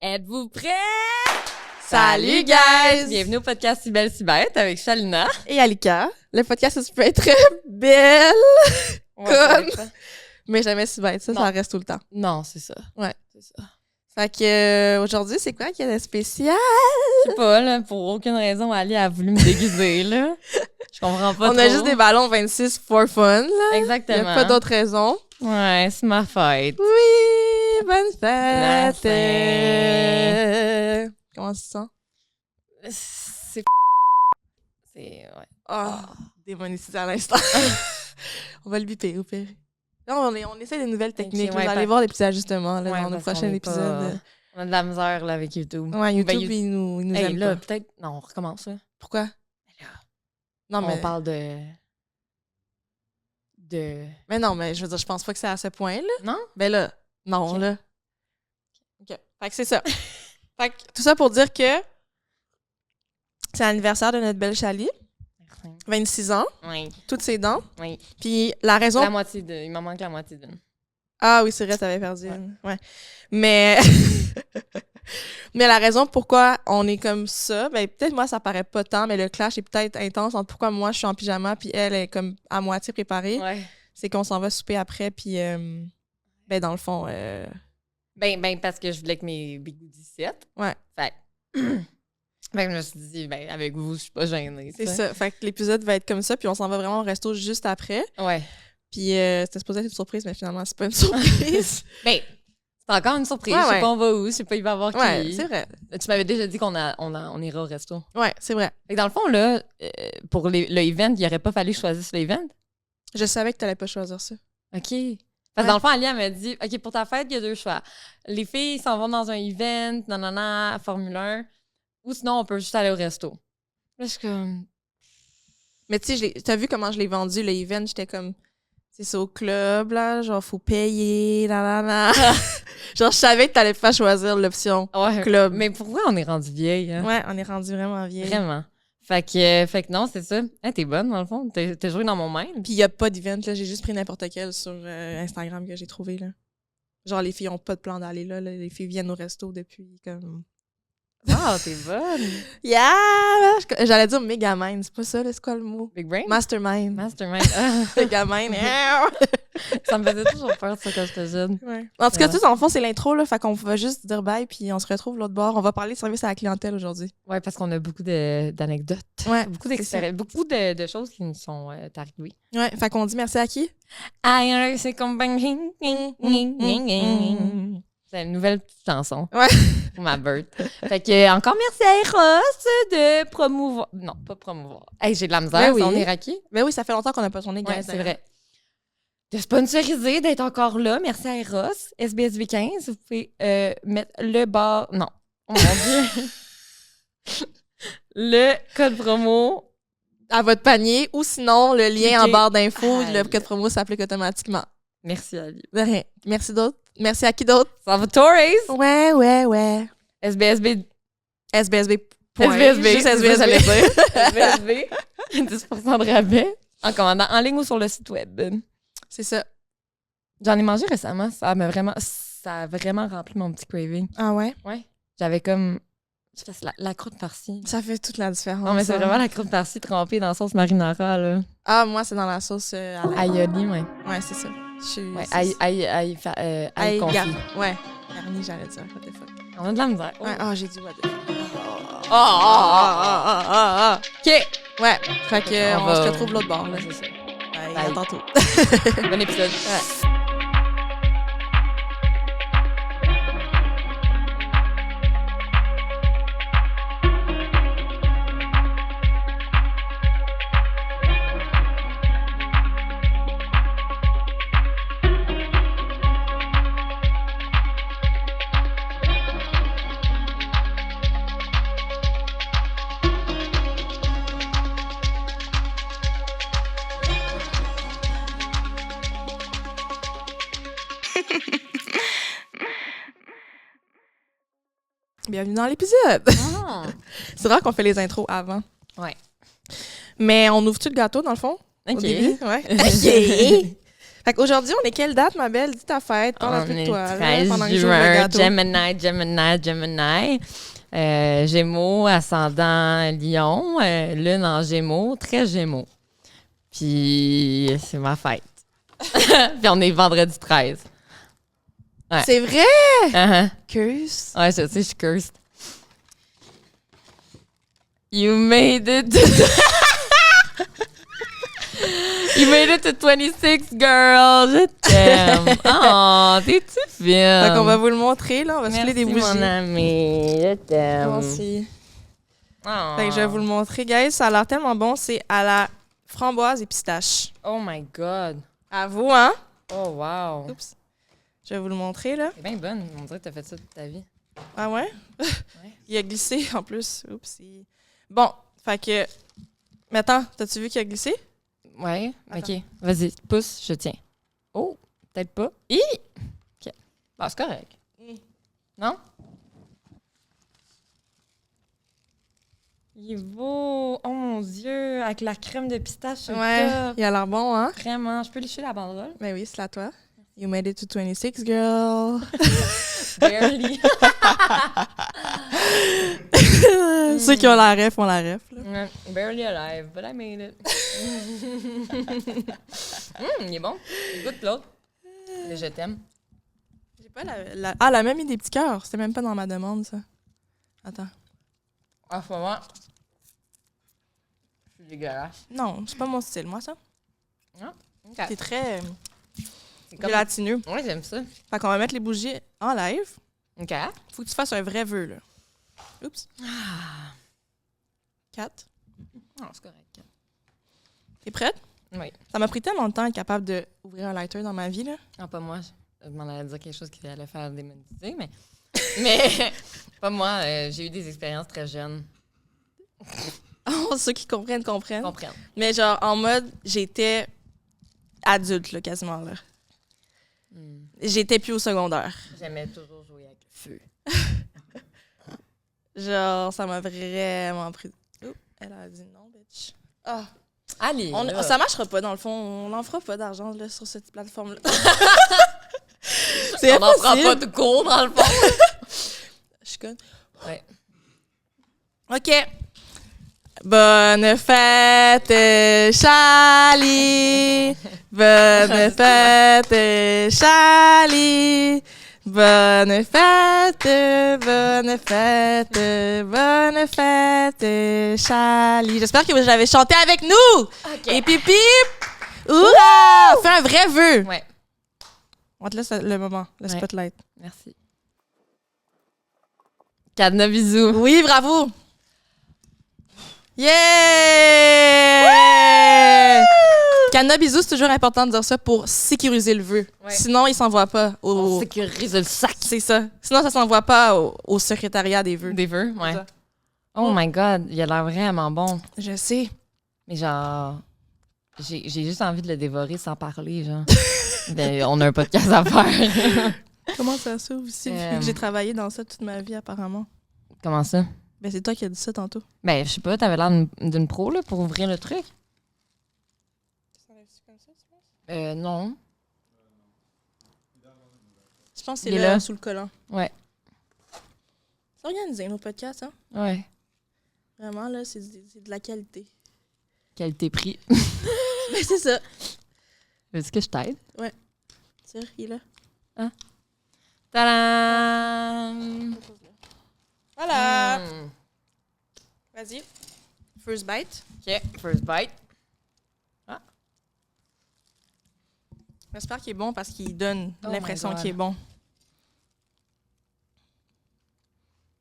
Êtes-vous prêts? Salut guys! Bienvenue au podcast Si belle, si bête avec Shalina. Et Alika. Le podcast, ça peut être très belle, mais jamais si bête. Ça reste tout le temps. Non, c'est ça. Ouais. C'est ça. Fait que aujourd'hui, c'est quoi qu'il y a de spécial? Je sais pas, là, pour aucune raison, Ali a voulu me déguiser, là. Je comprends pas On trop. a juste des ballons 26 for fun, là. Exactement. Il n'y a pas d'autre raison. Ouais, c'est ma fête. Oui! Bonne fête! Merci. Comment tu te sens? C'est... ouais. Oh, démonétisé à l'instant. On va le biper, au pire. Là, on essaie des nouvelles techniques. Okay, ouais, vous allez voir les petits ajustements là, dans nos prochains épisodes. On a de la misère là, avec YouTube. Ouais, YouTube, il nous aime là, pas. peut-être... Non, on recommence, là. Pourquoi? Non, mais... On parle de... Mais non, mais je veux dire, je pense pas que c'est à ce point-là. Non? Ben là, non, okay. là. OK. Fait que c'est ça. Fait que tout ça pour dire que c'est l'anniversaire de notre belle Chali. 26 ans. Oui. Toutes ses dents. Oui. Puis la raison... La moitié il m'en manque la moitié d'une. Ah oui, c'est vrai, t'avais perdu une. Ouais. Mais... mais la raison pourquoi on est comme ça, ben peut-être moi ça paraît pas tant, mais le clash est peut-être intense entre pourquoi moi je suis en pyjama puis elle est comme à moitié préparée. Ouais. C'est qu'on s'en va souper après puis ben dans le fond ben parce que je voulais que mes bigoudis settent. Ouais. Fait que je me suis dit ben avec vous, je suis pas gênée. C'est ça. Fait que l'épisode va être comme ça puis on s'en va vraiment au resto juste après. Ouais. Puis c'était supposé être une surprise mais finalement c'est pas une surprise. Ben c'est encore une surprise. Ouais, je sais pas on va où, je sais pas il va y avoir qui. Ouais, c'est vrai. Tu m'avais déjà dit qu'on ira au resto. Ouais, c'est vrai. Fait que dans le fond, là, pour le event, il aurait pas fallu que je choisisse l'event. Je savais que t'allais pas choisir ça. OK. Parce que dans le fond, Alia m'a dit, OK, pour ta fête, il y a deux choix. Les filles s'en vont dans un event, nanana, Formule 1, ou sinon, on peut juste aller au resto. Là, je suis comme... Mais tu sais, t'as vu comment je l'ai vendu, le event? J'étais comme... C'est ça, au club, là, genre, faut payer, là. Genre, je savais que t'allais pas choisir l'option club. Mais pourquoi on est rendu vieille? Hein? Ouais, on est rendu vraiment vieille. Vraiment. Fait que non, c'est ça. Hein, t'es bonne, dans le fond. T'es joué dans mon mind. Puis il y a pas d'event, là. J'ai juste pris n'importe quel sur Instagram que j'ai trouvé, là. Genre, les filles ont pas de plan d'aller là. Les filles viennent au resto depuis, comme... Ah, t'es bonne! Yeah! J'allais dire Megamind, c'est pas ça, là, c'est quoi le mot? Big Brain? Mastermind. Megamind. Ça me faisait toujours peur, ça, quand j'étais jeune. Ouais. En tout cas, tout en fond, c'est l'intro, là, fait qu'on va juste dire bye, puis on se retrouve l'autre bord. On va parler de service à la clientèle aujourd'hui. Ouais, parce qu'on a beaucoup d'anecdotes. Ouais, beaucoup d'expériences, beaucoup de choses qui nous sont arrivées. Ouais, fait qu'on dit merci à qui? C'est compagnie. C'est une nouvelle petite chanson. Ouais. Pour ma bird. Fait que, encore merci à Eros de promouvoir. Non, pas promouvoir. Hey, j'ai de la misère, oui. On est raqué. Ben oui, ça fait longtemps qu'on n'a pas tourné. Ouais, c'est vrai. De sponsoriser, d'être encore là. Merci à Eros. SBSV15, vous pouvez mettre le bar. Non. Oh mon Dieu. Le code promo. À votre panier ou sinon le lien en barre d'infos. Aïe. Le code promo s'applique automatiquement. Merci à lui. De rien. Merci d'autres. Merci à qui d'autre? Salvatores. Ouais. SBSB. SBSB. SBSB. Juste SBSB, j'allais dire. SBSB. 10% de rabais en commandant en ligne ou sur le site web. C'est ça. J'en ai mangé récemment. Ça a vraiment rempli mon petit craving. Ah ouais? Ouais. J'avais comme... La croûte farcie. Ça fait toute la différence. Non, mais c'est vraiment la croûte farcie trempée dans la sauce marinara, là. Ah, moi, c'est dans la sauce aioli, ouais. Ouais, c'est ça. Ouais, ail confit. Ouais. Garni, j'allais dire. What the fuck. On a de la misère. Ouais, j'ai dit what the fuck. OK. Ouais. Fait que on se retrouve l'autre bord, là. C'est ça. Bye. À tantôt. Bon épisode. Ouais. Bienvenue dans l'épisode. Ah. C'est rare qu'on fait les intros avant. Ouais. Mais on ouvre-tu le gâteau, dans le fond? OK. Au début? Ouais. OK. Fait qu'aujourd'hui, on est quelle date, ma belle? Dis ta fête, parle un peu de toi. Là, pendant que je joue le juin, gâteau. Gemini. Gémeaux, ascendant Lion, lune en Gémeaux, très Gémeaux. Puis c'est ma fête. Puis on est vendredi 13. Ouais. C'est vrai? Uh-huh. Curse. Ouais, je sais, je suis cursed. You made it. You made it to 26, girl. Je t'aime. Oh, t'es-tu fine? Fait qu'on va vous le montrer, là. On va se filer des bougies. mon ami. Je t'aime. Moi aussi. Oh. Fait que je vais vous le montrer, guys. Ça a l'air tellement bon. C'est à la framboise et pistache. Oh my God. À vous, hein? Oh wow. Oups. Je vais vous le montrer, là. C'est bien bonne. On dirait que t'as fait ça toute ta vie. Ah ouais? Il a glissé, en plus. Oups. Bon, fait que... Mais attends, t'as-tu vu qu'il a glissé? Ouais. Attends. OK. Vas-y, pousse, je tiens. Oh, peut-être pas. Hi! OK. Bon, c'est correct. Non? Il est beau. Oh mon Dieu. Avec la crème de pistache sur Ouais, le top. il a l'air bon, hein? Vraiment. Je peux lécher la banderole? Ben oui, c'est à toi. You made it to 26, girl. Barely. Ceux qui ont la ref ont la ref. Là. Ouais, barely alive, but I made it. Il est bon. Il goûte l'autre. Le je t'aime. J'ai pas la... Ah, elle a même mis des petits cœurs. C'était même pas dans ma demande, ça. Attends. Ah, faut voir. C'est dégueulasse. Non, c'est pas mon style, moi, ça. Ah, OK. C'est très C'est comme... gélatineux. Ouais, j'aime ça. Fait qu'on va mettre les bougies en live. OK. Faut que tu fasses un vrai vœu, là. Oups. 4. Ah, c'est correct. T'es prête? Oui. Ça m'a pris tellement de temps être capable d'ouvrir un lighter dans ma vie, là. Non, pas moi. Je m'en allais dire quelque chose qui allait faire démonétiser, mais... mais pas moi. J'ai eu des expériences très jeunes. Oh, ceux qui comprennent. Comprennent. Mais genre, en mode, j'étais adulte, là, quasiment, là. J'étais plus au secondaire. J'aimais toujours jouer avec le feu. Genre, ça m'a vraiment pris... Oh, elle a dit non, bitch. Ah. Allez, Ça marchera pas, dans le fond. On n'en fera pas d'argent, là, sur cette plateforme-là. C'est on n'en prend impossible. pas de cours, dans le fond. Je suis conne. Ouais. OK. Bonne fête, Charlie. Bonne fête, Charlie. Bonne fête, Charlie. J'espère que vous avez chanté avec nous. OK. Et pipi. Oula! Fais un vrai vœu. Ouais. On te laisse le moment, le Ouais. spotlight. Merci. Cadenas, bisous. Oui, bravo. Yeah! Cadenas, bisous, c'est toujours important de dire ça pour sécuriser le vœu. Ouais. Sinon, il s'envoie pas On au... sécurise le sac. C'est ça. Sinon, ça s'envoie pas au secrétariat des vœux. Des vœux, ouais. C'est ça. Oh my God, il a l'air vraiment bon. Je sais. Mais genre, j'ai juste envie de le dévorer sans parler, genre. Ben, on a un podcast à faire. Comment ça s'ouvre ici? Vu que j'ai travaillé dans ça toute ma vie, apparemment. Comment ça? Ben, c'est toi qui as dit ça tantôt. Ben, je sais pas, t'avais l'air d'une pro, là, pour ouvrir le truc. Non. Je pense que Il c'est est là. sous le collant. Ouais. C'est organisé, nos podcasts, hein? Ouais. Vraiment, là, c'est de la qualité. Qualité-prix. Ben, c'est ça. Veux-tu que je t'aide? Tiens, il est là. Tadam! Voilà! Vas-y. First bite. OK, first bite. J'espère qu'il est bon parce qu'il donne Oh l'impression my God. qu'il est bon.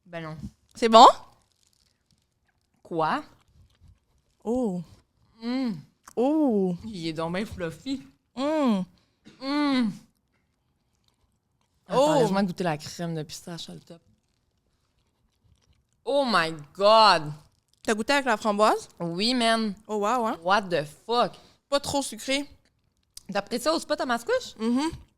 Ben non. C'est bon? Quoi? Oh. Oh. Il est donc bien fluffy. Attends, Attends, laisse-moi goûter la crème de pistache sur le top. Oh my God! T'as goûté avec la framboise? Oui, man. Oh, wow, hein? What the fuck? Pas trop sucré. T'as pris ça au spot à mascouche?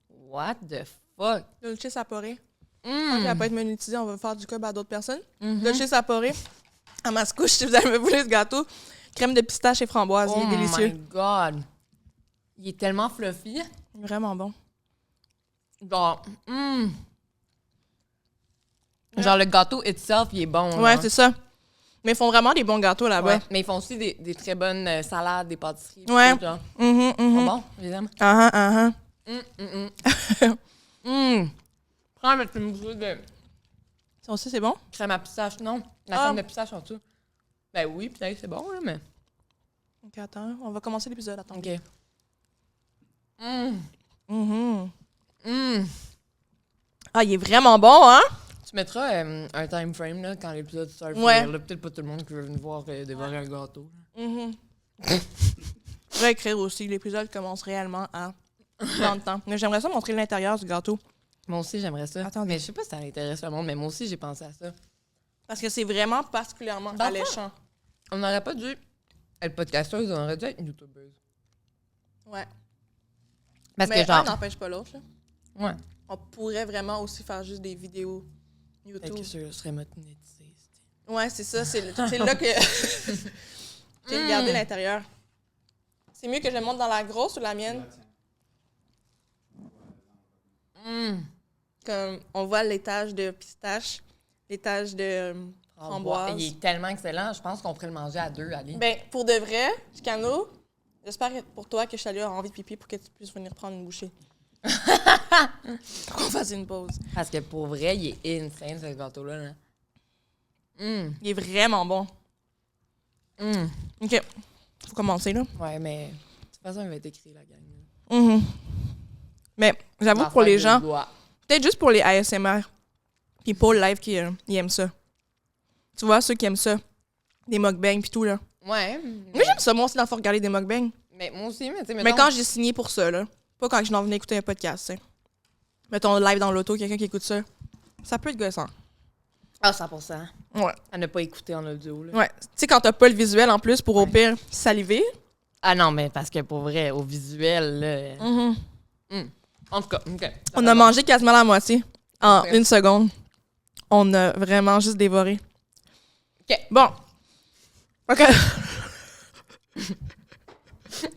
What the fuck? Dolce saporé. Ça va pas être monétisé, on va faire du cob à d'autres personnes. Mm-hmm. Dolce saporé. À mascouche, si vous avez voulu ce gâteau. Crème de pistache et framboise, il est délicieux. Oh my God! Il est tellement fluffy. Vraiment bon. Genre, genre le gâteau itself, il est bon. Ouais, là. c'est ça. Mais ils font vraiment des bons gâteaux là-bas. Ouais, mais ils font aussi des très bonnes salades, des pâtisseries. Ouais. Tout, genre. Mhm, Ils mhm. sont bons, je les aime. Prends avec une bouchée de Ça aussi, c'est bon? crème à pistache. Non, la crème de pistache en dessous. Ben oui, peut-être c'est bon, là, mais... OK, attends. On va commencer l'épisode. Attends. OK. Mhm. Ah, il est vraiment bon, hein? Tu mettras un time frame, là, quand l'épisode sort. Ouais. Là, peut-être pas tout le monde qui veut venir voir dévorer un gâteau. Mhm. Je vais écrire aussi. L'épisode commence réellement à dans le temps. Mais j'aimerais ça montrer l'intérieur du gâteau. Moi aussi, j'aimerais ça. Attendez. Mais je sais pas si ça intéresse le monde, mais moi aussi, j'ai pensé à ça. Parce que c'est vraiment particulièrement Dans le alléchant. On n'aurait pas dû être podcasteuse, on aurait dû être youtubeuse. Ouais. Parce Mais que genre... un n'empêche pas l'autre. Là. Ouais. On pourrait vraiment aussi faire juste des vidéos Peut-être YouTube. que je serais monétisée. Ouais, c'est ça. C'est là que j'ai regardé l'intérieur. C'est mieux que je le montre dans la grosse ou la mienne? Comme on voit l'étage de pistache, l'étage de framboise. Il est tellement excellent, je pense qu'on pourrait le manger à deux, Ali. Ben, pour de vrai, Chicano, j'espère pour toi que Chalut a envie de pipi pour que tu puisses venir prendre une bouchée. Qu'on fasse une pause. Parce que pour vrai, il est insane, ce gâteau-là. Là. Il est vraiment bon. OK. Faut commencer, là. Ouais, mais de toute façon, il va être écrit, la gang. Mais j'avoue, pour les gens, peut-être juste pour les ASMR, puis pour le live qui ils aiment ça. Tu vois, ceux qui aiment ça, des mukbangs puis tout, là. Ouais. Mais j'aime ça, moi aussi, d'en faire regarder des mukbangs. Mais moi aussi, mais tu sais, Mais quand j'ai signé pour ça, là, pas quand je n'en venais écouter un podcast, tu sais. Mettons live dans l'auto, quelqu'un qui écoute ça, ça peut être gossant. Ah, 100%. Ouais. À ne pas écouter en audio, là. Ouais. Tu sais, quand t'as pas le visuel en plus pour au pire saliver. Ah non, mais parce que pour vrai, au visuel, là... En tout cas, OK. On a mangé quasiment la moitié en une seconde. On a vraiment juste dévoré. OK. Bon. OK.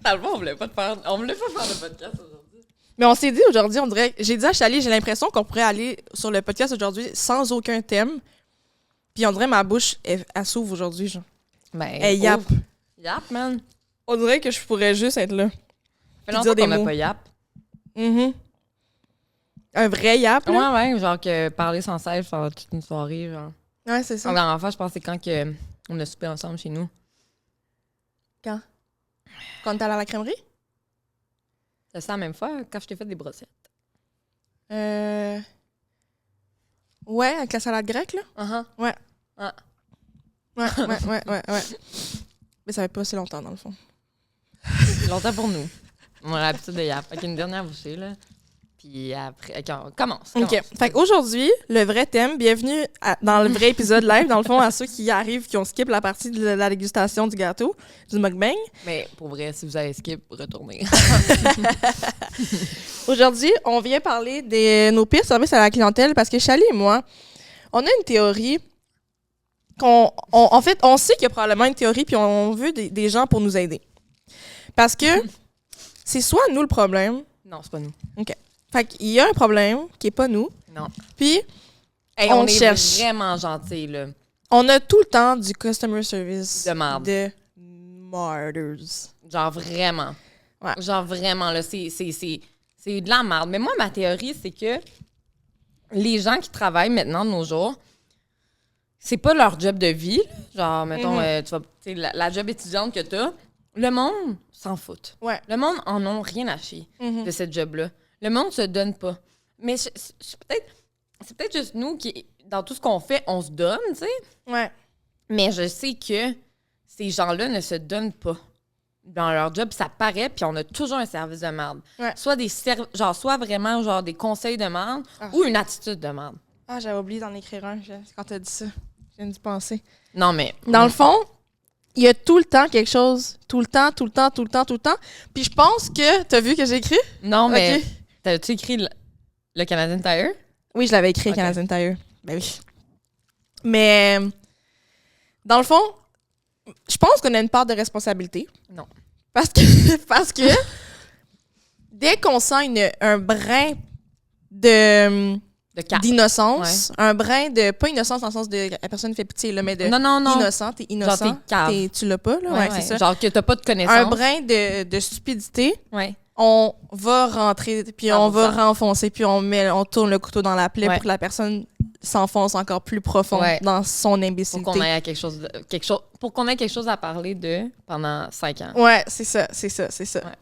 Dans le fond, on voulait pas faire de podcast aujourd'hui. Mais on s'est dit aujourd'hui, on dirait... J'ai dit à Chali, j'ai l'impression qu'on pourrait aller sur le podcast aujourd'hui sans aucun thème. Puis on dirait ma bouche, elle s'ouvre aujourd'hui, genre. Ben, Elle yap. Yap, man. On dirait que je pourrais juste être là. Ça fait dire longtemps des qu'on n'a mots. pas yap. Un vrai yap, là. Ouais, genre que parler sans cesse pendant toute une soirée, genre. Ouais, c'est ça. La dernière fois, je pense que c'est quand que on a soupé ensemble chez nous. Quand? Quand t'es allé à la crèmerie? C'est ça la même fois, quand je t'ai fait des brossettes. Ouais, avec la salade grecque, là? Ouais. Ah. Ouais. Mais ça fait pas si longtemps, dans le fond. Longtemps pour nous. On a l'habitude de yap. Avec une dernière bouchée, là. Puis après, OK, on commence. OK. Fait qu'aujourd'hui, le vrai thème, bienvenue dans le vrai épisode live, dans le fond, à ceux qui arrivent, qui ont skip la partie de la dégustation du gâteau, du mukbang. Mais pour vrai, si vous avez skip, retournez. Aujourd'hui, on vient parler de nos pires services à la clientèle parce que Chali et moi, on a une théorie en fait, on sait qu'il y a probablement une théorie puis on veut des gens pour nous aider. Parce que c'est soit nous le problème. Non, c'est pas nous. OK. Fait qu'il y a un problème qui est pas nous. Non. Puis, Hey, on est cherche. vraiment gentils, là. On a tout le temps du customer service De marde. de martyrs. Genre vraiment. Ouais. Genre vraiment, là, c'est de la merde. Mais moi, ma théorie, c'est que les gens qui travaillent maintenant de nos jours, c'est pas leur job de vie. Genre, mettons, tu sais, la job étudiante que t'as, le monde s'en fout. Ouais. Le monde en a rien à chier de cette job-là. Le monde se donne pas. Mais c'est peut-être juste nous qui, dans tout ce qu'on fait, on se donne, tu sais. Ouais. Mais je sais que ces gens-là ne se donnent pas dans leur job, ça paraît, puis on a toujours un service de merde. Ouais. Soit vraiment genre des conseils de merde ou une attitude de merde. Ah, j'avais oublié d'en écrire un quand t'as dit ça. Je viens d'y penser. Non, mais... Dans le fond, il y a tout le temps quelque chose. Tout le temps. Puis je pense que... T'as vu que j'ai écrit? Non, mais... Ok. T'as-tu écrit le Canadian Tire? Oui, je l'avais écrit, Ok. Canadian Tire. Ben oui. Mais... Dans le fond, je pense qu'on a une part de responsabilité. Non. Parce que dès qu'on sent un brin de d'innocence, un brin de pas innocence dans le sens de la personne fait pitié là, mais de non. innocent, t'es innocent, genre, t'es cave. tu l'as pas là, ouais, c'est ça. Genre que t'as pas de connaissances. Un brin de stupidité. Ouais. On va rentrer puis 100%. On va renfoncer puis on tourne le couteau dans la plaie pour que la personne s'enfonce encore plus profond dans son imbécilité. Pour qu'on ait pour qu'on ait quelque chose à parler de pendant 5 ans. Ouais, c'est ça. Ouais.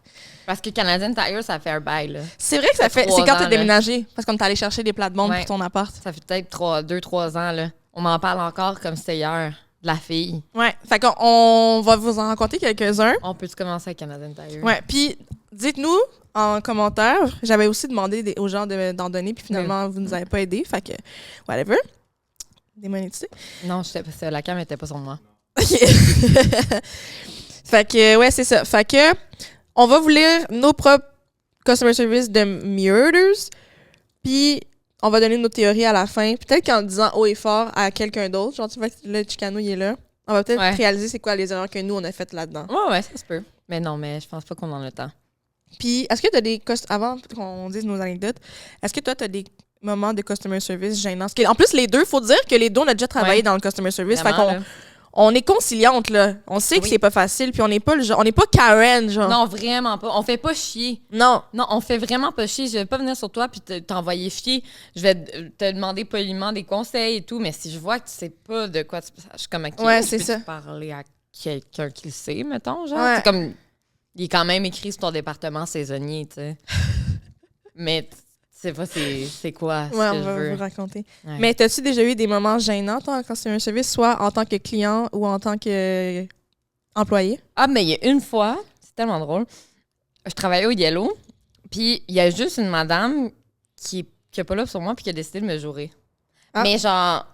Parce que Canadian Tire, ça fait un bail, là. C'est vrai que ça fait... C'est quand t'as déménagé. Parce qu'on t'es allé chercher des plates-bandes pour ton appart. Ça fait peut-être 2-3 ans, là. On m'en parle encore comme c'était hier. De la fille. Ouais. Fait qu'on va vous en raconter quelques-uns. On peut-tu commencer avec Canadian Tire? Ouais. Puis, dites-nous en commentaire. J'avais aussi demandé aux gens d'en donner, puis finalement, vous nous avez pas aidé. Fait que, whatever. Démonétisé. Non, la cam était pas sur moi. OK. Fait que, ouais, c'est ça. Fait que, on va vous lire nos propres customer service de murders, puis on va donner nos théories à la fin. Peut-être qu'en disant haut et fort à quelqu'un d'autre, genre, tu vois que le Chicano, il est là, on va peut-être réaliser c'est quoi les erreurs que nous, on a faites là-dedans. Ouais, ça se peut. Mais non, mais je pense pas qu'on en a le temps. Puis, est-ce que tu as des... Avant qu'on dise nos anecdotes, est-ce que toi, tu as des moments de customer service gênants? Parce en plus, les deux, faut dire que les deux, on a déjà travaillé dans le customer service. Vraiment, fait qu'on... On est conciliante, là. On sait que c'est pas facile, puis on n'est pas le genre... On n'est pas Karen, genre. Non, vraiment pas. On fait pas chier. Non. Non, on fait vraiment pas chier. Je vais pas venir sur toi puis t'envoyer chier. Je vais te demander poliment des conseils et tout, mais si je vois que tu sais pas de quoi je suis comme... Ouais, c'est ça. Parler à quelqu'un qui le sait, mettons, genre. C'est comme... Il est quand même écrit sur ton département saisonnier, tu sais. Mais... Je sais pas c'est quoi ce que je veux. On va vous raconter. Ouais. Mais t'as-tu déjà eu des moments gênants, toi, en customer service, soit en tant que client ou en tant qu'employé? Ah, mais il y a une fois, c'est tellement drôle, je travaillais au Yellow, puis il y a juste une madame qui a pas là sur moi puis qui a décidé de me jurer. Ah. Mais genre,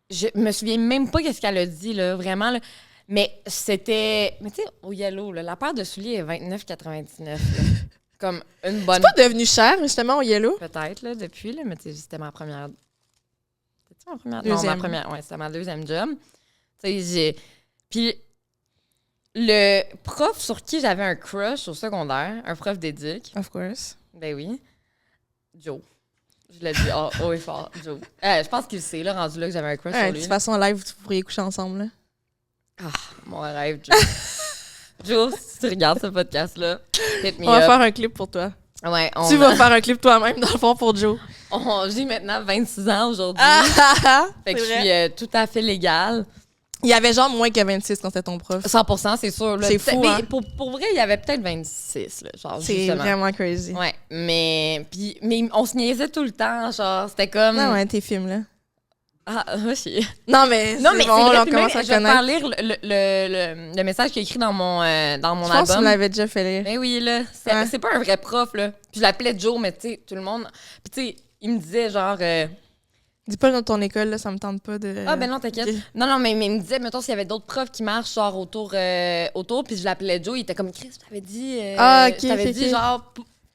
je me souviens même pas qu'est-ce qu'elle a dit, là, vraiment, là. Mais c'était... Mais tu sais, au Yellow, là, la paire de souliers est 29,99 $. Comme une bonne... C'est pas devenu cher, justement, au Yellow? Peut-être, là, depuis, là, mais c'était ma première... C'était ma première... Deuxième. Non, ma première... Ouais, c'était ma deuxième job. Tu sais, Puis, le prof sur qui j'avais un crush au secondaire, un prof d'éduc... Of course. Ben oui. Joe. Je l'ai dit haut et fort, Joe. Je pense qu'il sait, là, rendu là, que j'avais un crush sur lui. De toute façon, en live, vous pourriez coucher ensemble, là. Ah, mon rêve, Joe. Joe, si tu regardes ce podcast-là, hit me on va faire un clip pour toi. Ouais, tu vas faire un clip toi-même, dans le fond, pour Joe. J'ai maintenant 26 ans aujourd'hui. Fait que je suis tout à fait légale. Il y avait genre moins que 26 quand c'était ton prof. 100%, c'est sûr. Là. C'est fou, hein? Pour vrai, il y avait peut-être 26. Là, genre, c'est justement. Vraiment crazy. Ouais, mais on se niaisait tout le temps. Genre, c'était comme... Non, ouais, tes films, là. Ah, chier. Non, mais c'est bon, on commence à je vais te faire lire le message qu'il a écrit dans mon album. Je pense que tu l'avais déjà fait lire. Mais oui, là. C'est pas un vrai prof, là. Puis je l'appelais Joe, mais tu sais, tout le monde... Puis tu sais, il me disait genre... Dis pas dans ton école, là, ça me tente pas de... Ah, ben non, t'inquiète. Okay. Non, mais il me disait, mettons, s'il y avait d'autres profs qui marchent, genre, autour, puis je l'appelais Joe, il était comme, Chris, je t'avais dit... je t'avais dit, genre,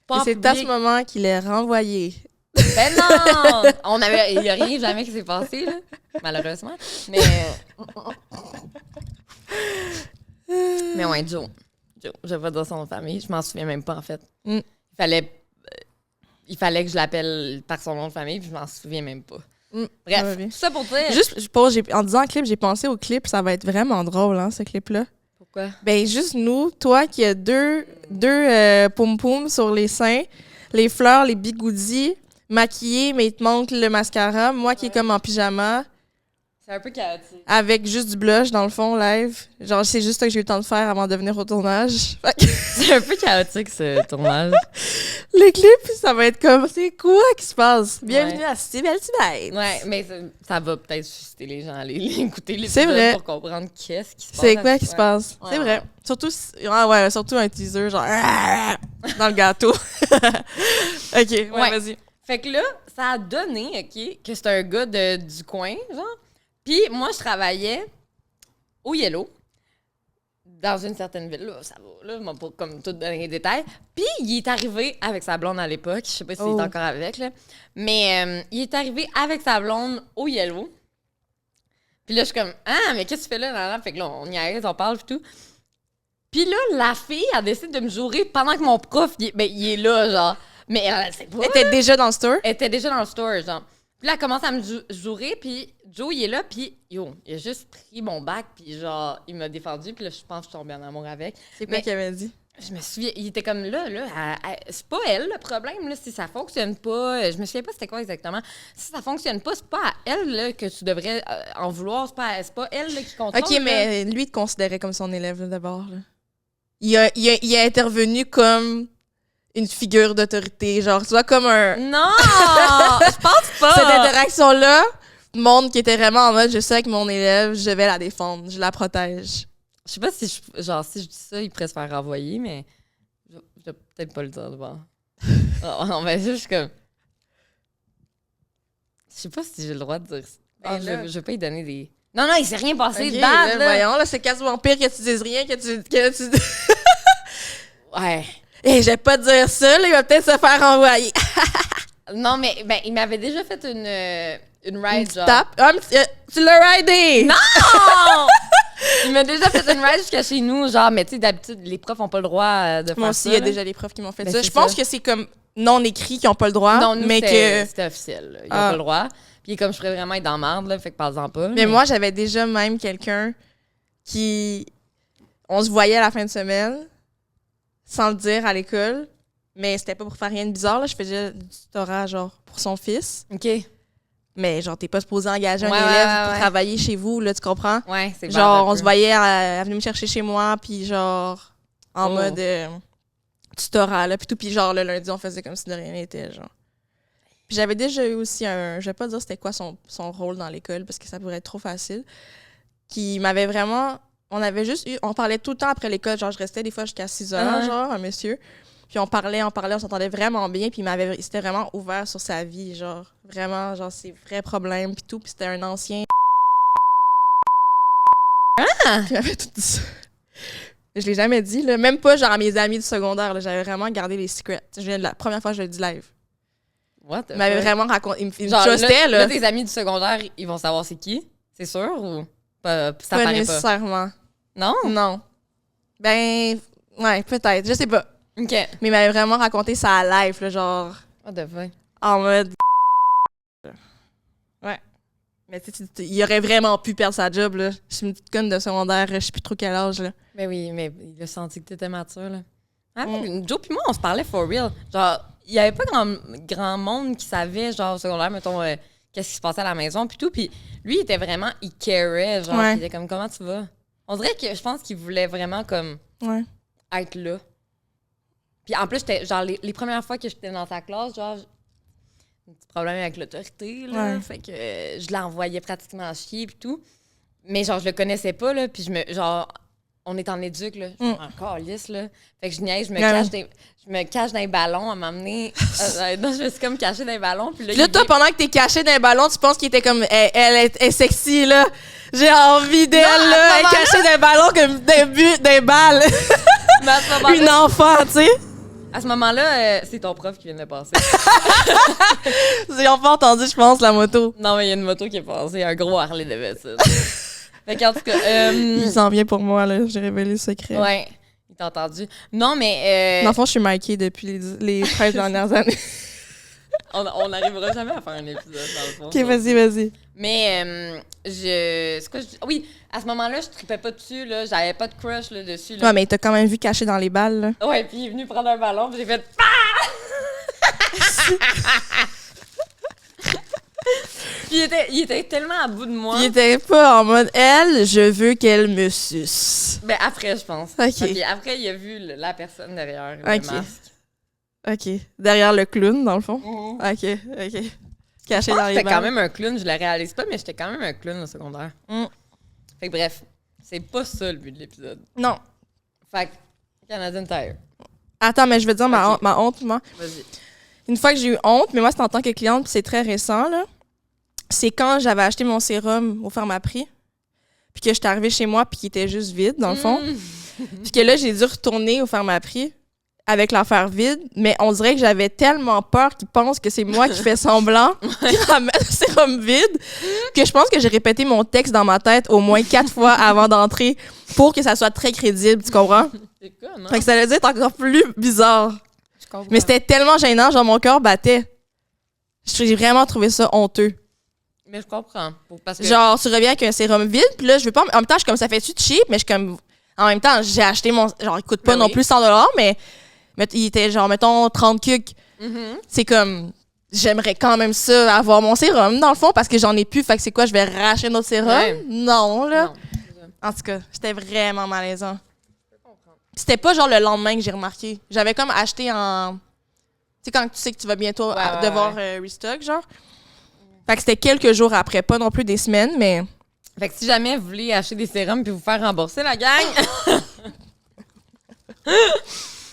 pas c'est à ce moment qu'il est renvoyé. Ben non! Il y a rien jamais qui s'est passé, là, malheureusement. Mais ouais, Joe, je vais pas dire son nom de famille, je m'en souviens même pas, en fait. Il fallait que je l'appelle par son nom de famille, puis je m'en souviens même pas. Bref, tout ça pour dire... Juste, en disant clip, j'ai pensé au clip, ça va être vraiment drôle, hein, ce clip-là. Pourquoi? Ben, juste nous, toi qui as deux poum-poum sur les seins, les fleurs, les bigoudis, maquillée, mais il te manque le mascara. Moi qui est comme en pyjama. C'est un peu chaotique. Avec juste du blush, dans le fond, live. Genre, c'est juste ça que j'ai eu le temps de faire avant de venir au tournage. C'est un peu chaotique, ce tournage. Les clips, ça va être comme, c'est quoi qui se passe? Bienvenue à Cité Belle-Tibet. Ouais, mais ça va peut-être susciter les gens à aller écouter l'épisode pour comprendre qu'est-ce qui se passe. C'est quoi qui se passe? Ouais, c'est vrai. Surtout, surtout un teaser, genre, dans le gâteau. OK, vas-y. Fait que là, ça a donné, OK, que c'était un gars du coin, genre. Puis moi, je travaillais au Yellow, dans une certaine ville. Là, ça va, là, mais pas comme tout donner les détails. Puis il est arrivé avec sa blonde à l'époque. Je sais pas s'il est encore avec, là. Mais il est arrivé avec sa blonde au Yellow. Puis là, je suis comme, ah, mais qu'est-ce que tu fais là? Fait que là, on y arrive, on parle et tout. Puis là, la fille, elle décide de me jurer pendant que mon prof, il est là, genre. Mais elle sait pas. Elle était déjà dans le store? Elle était déjà dans le store, genre. Puis là, elle commence à me jurer, puis Joe, il est là, puis il a juste pris mon bac, puis genre, il m'a défendu, puis là, je pense que je suis tombée en amour avec. C'est quoi qu'il avait dit? Je me souviens, il était comme là, c'est pas elle le problème, là, si ça fonctionne pas. Je me souviens pas c'était quoi exactement. Si ça fonctionne pas, c'est pas à elle là, que tu devrais en vouloir, c'est pas elle là, qui contrôle. OK, mais lui, il te considérait comme son élève, là, d'abord. Là. Il a intervenu comme une figure d'autorité, genre, tu vois, comme un... Non! Je pense pas! Cette interaction-là montre qu'il était vraiment en mode, je sais que mon élève, je vais la défendre, je la protège. Je sais pas si si je dis ça, il pourrait se faire renvoyer, mais je vais peut-être pas le dire devant. On va juste comme... Je sais pas si j'ai le droit de dire ça. Je vais pas lui donner des... Non, il s'est rien passé de bad, là. Voyons, là, c'est quasiment pire que tu dises rien, que tu... Ouais. Je vais pas te dire ça, là, il va peut-être se faire renvoyer. Non, mais ben, il m'avait déjà fait une ride, genre. Tape. Tu l'as ridé! Non! Il m'a déjà fait une ride jusqu'à chez nous, genre, mais tu sais, d'habitude, les profs ont pas le droit de faire ça. Moi aussi, il y a déjà des profs qui m'ont fait Ben, ça. Je pense que c'est comme non écrit qui ont pas le droit, Non, nous, mais que... c'était officiel, là. Ils ont pas le droit. Puis comme je pourrais vraiment être dans la merde, là, fait que parle-en pas. Mais moi, j'avais déjà même quelqu'un qui... On se voyait à la fin de semaine, sans le dire à l'école, mais c'était pas pour faire rien de bizarre, là. Je faisais du tutorat, genre, pour son fils. OK. Mais genre, t'es pas supposé engager un Ouais, élève pour ouais. travailler chez vous, là, tu comprends? Ouais, c'est Genre, bad un on se peu. voyait, elle venait me chercher chez moi, puis genre, en mode tutorat, là, puis tout. Puis genre, le lundi, on faisait comme si de rien n'était, genre. Puis j'avais déjà eu aussi je vais pas dire c'était quoi son rôle dans l'école, parce que ça pourrait être trop facile, qui m'avait vraiment... On avait juste eu... On parlait tout le temps après l'école, genre, je restais des fois jusqu'à 6 heures, genre, un monsieur. Puis on parlait, on s'entendait vraiment bien, puis il s'était vraiment ouvert sur sa vie, genre, vraiment, genre, ses vrais problèmes, puis tout. Puis c'était un ancien... Ah! Qui m'avait tout dit ça. Je l'ai jamais dit, là. Même pas, genre, à mes amis du secondaire, là. J'avais vraiment gardé les secrets. La première fois que je le dis live. What the Il m'avait fuck? vraiment raconté... Il me Genre, trustait, là. Là, tes amis du secondaire, ils vont savoir c'est qui? C'est sûr ou ça Pas paraît pas? nécessairement. Non? Non. Ben, ouais, peut-être. Je sais pas. OK. Mais il m'avait vraiment raconté ça à live, là, genre, What the fuck? en mode... Ouais. Mais tu sais, il aurait vraiment pu perdre sa job, là. Je suis une petite conne de secondaire, je sais plus trop quel âge, là. Ben oui, mais il a senti que t'étais mature, là. Ah, Joe pis moi, on se parlait for real. Genre, il y avait pas grand monde qui savait, genre, au secondaire, mettons, qu'est-ce qui se passait à la maison, puis tout. Puis lui, il était vraiment... Il carait, genre, Ouais. il était comme, comment tu vas? On dirait que je pense qu'il voulait vraiment, comme, Ouais. être là. Puis en plus, j'étais, genre, les premières fois que j'étais dans sa classe, genre, un petit problème avec l'autorité, là. Ouais. Fait que je l'envoyais pratiquement chier, puis tout. Mais genre, je le connaissais pas, là, puis genre, on est en éduc, là. Je suis encore lisse, là. Fait que je niaise, je me cache dans les ballons à m'amener. Non, je me suis comme cachée dans les ballons. Puis Là, toi, pendant que t'es caché dans un ballon, tu penses qu'il était comme... Elle est sexy, là. J'ai envie d'elle, Non, là. à Elle ce est cachée dans un ballon comme des balles. Mais à ce moment-là, Une enfant, tu sais. à ce moment-là, c'est ton prof qui vient de passer. Ils ont pas entendu, je pense, la moto. Non, mais il y a une moto qui est passée, un gros Harley Davidson. Fait qu'en tout cas... Il s'en vient pour moi, là. J'ai révélé le secret. Ouais, il t'a entendu. Non, mais... Dans le fond, je suis Mikey depuis les 13 dernières années. on n'arrivera jamais à faire un épisode, dans le fond. OK, vas-y. Mais c'est quoi je dis? Oui, à ce moment-là, je tripais pas dessus, là. J'avais pas de crush là, dessus. Là. Ouais, mais t'as quand même vu caché dans les balles, là. Ouais, puis il est venu prendre un ballon, puis j'ai fait... Puis il était tellement à bout de moi. Il était pas en mode, elle, je veux qu'elle me suce. Ben après, je pense. OK. Puis après, il a vu la personne derrière le OK. masque. OK. Derrière le clown, dans le fond. Mhm. OK. Caché Je pense dans que les j'étais balles. quand même un clown, je le réalise pas, mais j'étais quand même un clown au secondaire. Fait que bref, c'est pas ça le but de l'épisode. Non. Fait que Canadian Tire, Attends, mais je veux dire OK. ma honte, moi. vas-y. Une fois que j'ai eu honte, mais moi, c'est en tant que cliente, puis c'est très récent, là. C'est quand j'avais acheté mon sérum au Pharmaprix, puis que j'étais arrivée chez moi, puis qu'il était juste vide, dans le fond. Puis que là, j'ai dû retourner au Pharmaprix avec l'affaire vide, mais on dirait que j'avais tellement peur qu'ils pensent que c'est moi qui fais semblant qui ramène le sérum vide que je pense que j'ai répété mon texte dans ma tête au moins 4 fois avant d'entrer pour que ça soit très crédible, tu comprends? C'est con, non? Fait que ça allait être encore plus bizarre. Je comprends. Mais c'était tellement gênant, genre mon cœur battait. J'ai vraiment trouvé ça honteux. Mais je comprends. Parce que... Genre, tu reviens avec un sérum vide, puis là, je veux pas... En même temps, je suis comme, ça fait-tu cheap, mais je suis comme... En même temps, j'ai acheté mon... Genre, il coûte pas non plus 100$, mais il était genre, mettons, 30 cucs. C'est comme... J'aimerais quand même ça, avoir mon sérum, dans le fond, parce que j'en ai plus. Fait que c'est quoi, je vais racheter un autre sérum? Ouais. Non, là. Non, c'est ça. En tout cas, c'était vraiment malaisant. C'était pas genre le lendemain que j'ai remarqué. J'avais comme acheté en... Tu sais, quand tu sais que tu vas bientôt devoir restock, genre. Fait que c'était quelques jours après, pas non plus des semaines, mais... Fait que si jamais vous voulez acheter des sérums puis vous faire rembourser, la gang...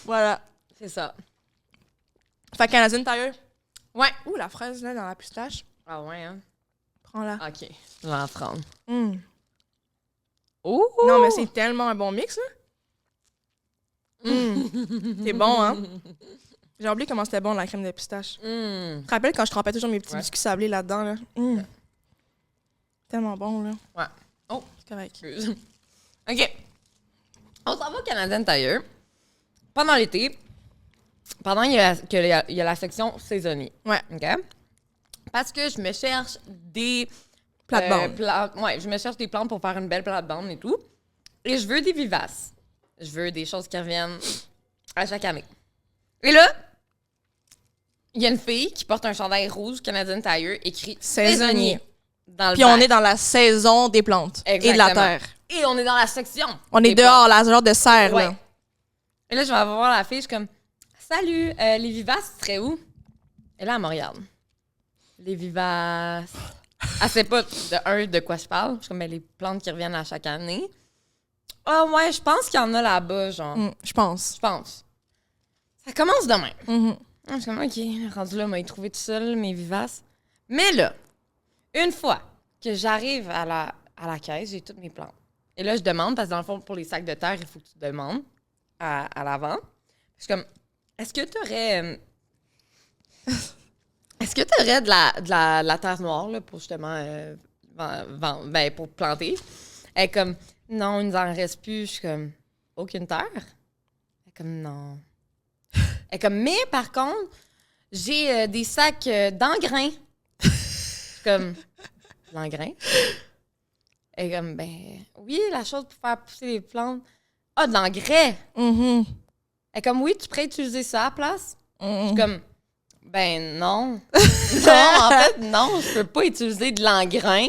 Voilà. C'est ça. Fait que Canadian Tire. Ouais. Ouh, la fraise, là, dans la pistache. Ah ouais, hein? Prends-la. OK. Je vais en prendre. Ouh! Non, mais c'est tellement un bon mix, là. C'est bon, hein? J'ai oublié comment c'était bon, la crème de pistache. Tu te rappelles quand je trempais toujours mes petits biscuits sablés là-dedans, là? Tellement bon, là. Ouais. Oh, c'est correct. OK. On s'en va au Canadian Tire. Pendant l'été, pendant qu'il y a la section saisonnier. Ouais. OK? Parce que je me cherche des... Plate-bande. Ouais, je me cherche des plantes pour faire une belle plate-bande et tout. Et je veux des vivaces. Je veux des choses qui reviennent à chaque année. Et là, il y a une fille qui porte un chandail rouge Canadian Tire écrit saisonnier. Puis on est dans la saison des plantes. Exactement. Et de la terre. Et on est dans la section. On est dehors, là, ce genre de serre, Ouais. là. Et là, je vais voir la fille, je suis comme salut, les vivaces, tu serais où? Et là, elle me regarde. Les vivaces. Elle sait pas de quoi je parle. Je suis comme les plantes qui reviennent à chaque année. Ah ouais, je pense qu'il y en a là-bas, genre. Je pense. Je pense. Ça commence demain. Je suis comme, OK, rendu là, m'a trouvé tout seul, mes vivaces. Mais là, une fois que j'arrive à la caisse, j'ai toutes mes plantes. Et là, je demande, parce que dans le fond, pour les sacs de terre, il faut que tu demandes à l'avant. Je suis comme, est-ce que tu aurais... est-ce que tu aurais de la terre noire là, pour justement pour planter? Elle est comme, non, il nous en reste plus. Je suis comme, aucune terre? Elle est comme, non. Elle est comme, mais par contre, j'ai des sacs d'engrain. Je suis comme, l'engrain? Elle est comme, ben oui, la chose pour faire pousser les plantes. Ah, de l'engrais! Elle est comme, oui, tu pourrais utiliser ça à la place? Je suis comme, ben non. Non, en fait, non, je peux pas utiliser de l'engrain.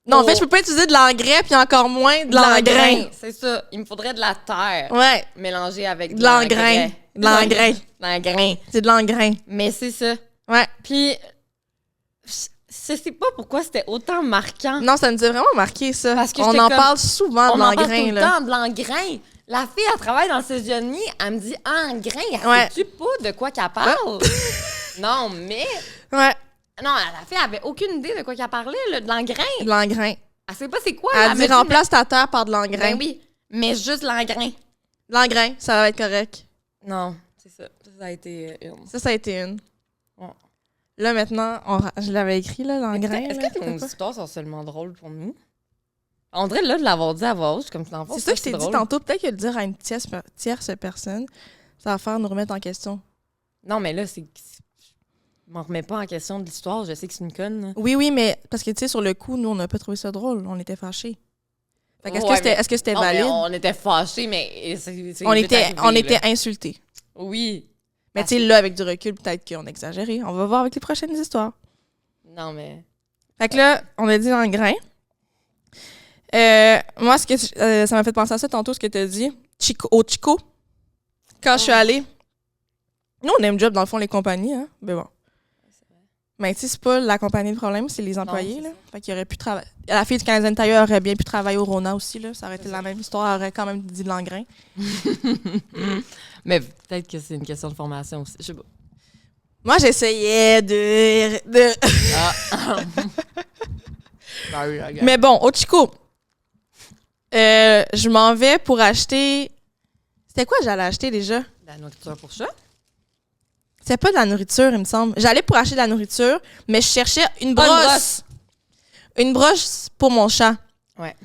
Non, en fait, je peux pas utiliser de l'engrais, puis encore moins de l'engrain. C'est ça. Il me faudrait de la terre. Ouais. Mélangée avec de l'engrain. De l'engrain. L'engrain. C'est de l'engrain. Mais c'est ça. Ouais. Puis, je sais pas pourquoi c'était autant marquant. Non, ça nous a vraiment marqué, ça. Parce que on en parle souvent de l'engrain. On en parle tout le temps de l'engrain. La fille, elle travaille dans le saisonnier, elle me dit engrain. Elle sait-tu pas de quoi qu'elle parle? Non, mais... Ouais. Non, la fille avait aucune idée de quoi qu'elle parlait, là, de l'engrain. De l'engrain. Elle sait pas c'est quoi. Elle dit remplace ta terre par de l'engrain. Ben oui, mais juste l'engrain. L'engrain, ça va être correct. Non, c'est ça. Ça a été une. Ça a été une. Ouais. Là, maintenant, je l'avais écrit, là, l'engrain. Est-ce que nos histoires sont seulement drôles pour nous? On dirait, là, de l'avoir dit à voix haute, comme l'enfant. C'est ça que je t'ai dit tantôt. Peut-être que le dire à une tierce personne, ça va faire nous remettre en question. Non, mais là, c'est... Je m'en remets pas en question de l'histoire. Je sais que c'est une conne. Là. Oui, mais parce que, tu sais, sur le coup, nous, on n'a pas trouvé ça drôle. On était fâchés. Fait est-ce que c'était valide? On était fâchés, mais... On était insultés. Oui. Mais tu sais, là, avec du recul, peut-être qu'on a exagéré. On va voir avec les prochaines histoires. Non, mais... Fait que là, on a dit dans le grain. Moi, ça m'a fait penser à ça tantôt, ce que tu as dit. Au Chico. Quand je suis allée. Nous, on aime job, dans le fond, les compagnies, hein. Mais bon. Mais tu sais, c'est pas la compagnie le problème, c'est les employés, là. Fait qu'il aurait pu travailler. La fille du Canadian Tire aurait bien pu travailler au Rona aussi, là. Ça aurait été la même histoire, elle aurait quand même dit de l'engrain. Mais peut-être que c'est une question de formation aussi. Je sais pas. Moi, j'essayais de... Mais bon, au Chico, je m'en vais pour acheter... C'était quoi j'allais acheter déjà? De La nourriture pour chat? C'est pas de la nourriture, il me semble. J'allais pour acheter de la nourriture, mais je cherchais une brosse. Une brosse pour mon chat. Ouais.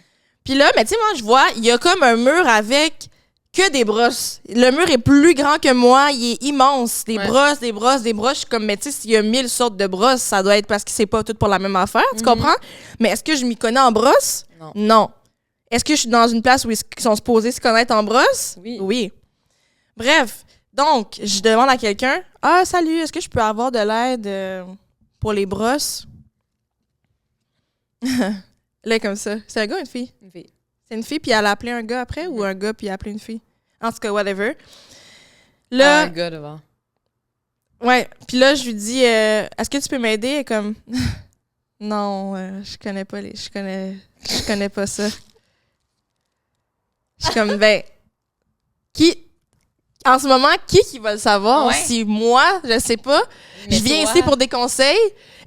Puis là, mais tu sais, moi, je vois, il y a comme un mur avec que des brosses. Le mur est plus grand que moi, il est immense. Des brosses, des brosses, des brosses. Je suis comme, mais tu sais, s'il y a 1000 sortes de brosses, ça doit être parce que c'est pas tout pour la même affaire, tu comprends? Mais est-ce que je m'y connais en brosse? Non. Est-ce que je suis dans une place où ils sont supposés se connaître en brosse? Oui. Bref, donc, je demande à quelqu'un, « Ah, salut, est-ce que je peux avoir de l'aide pour les brosses? » Là, comme ça. C'est un gars ou une fille? Une fille. C'est une fille, puis elle a appelé un gars après, ou un gars, puis elle a appelé une fille? En tout cas, whatever. Là, un gars devant. Ouais, puis là, je lui dis, est-ce que tu peux m'aider? Elle est comme, non, je connais pas je connais pas ça. Je suis comme, ben, en ce moment, qui va le savoir? Ouais. Si moi, je sais pas, Mais je viens toi... ici pour des conseils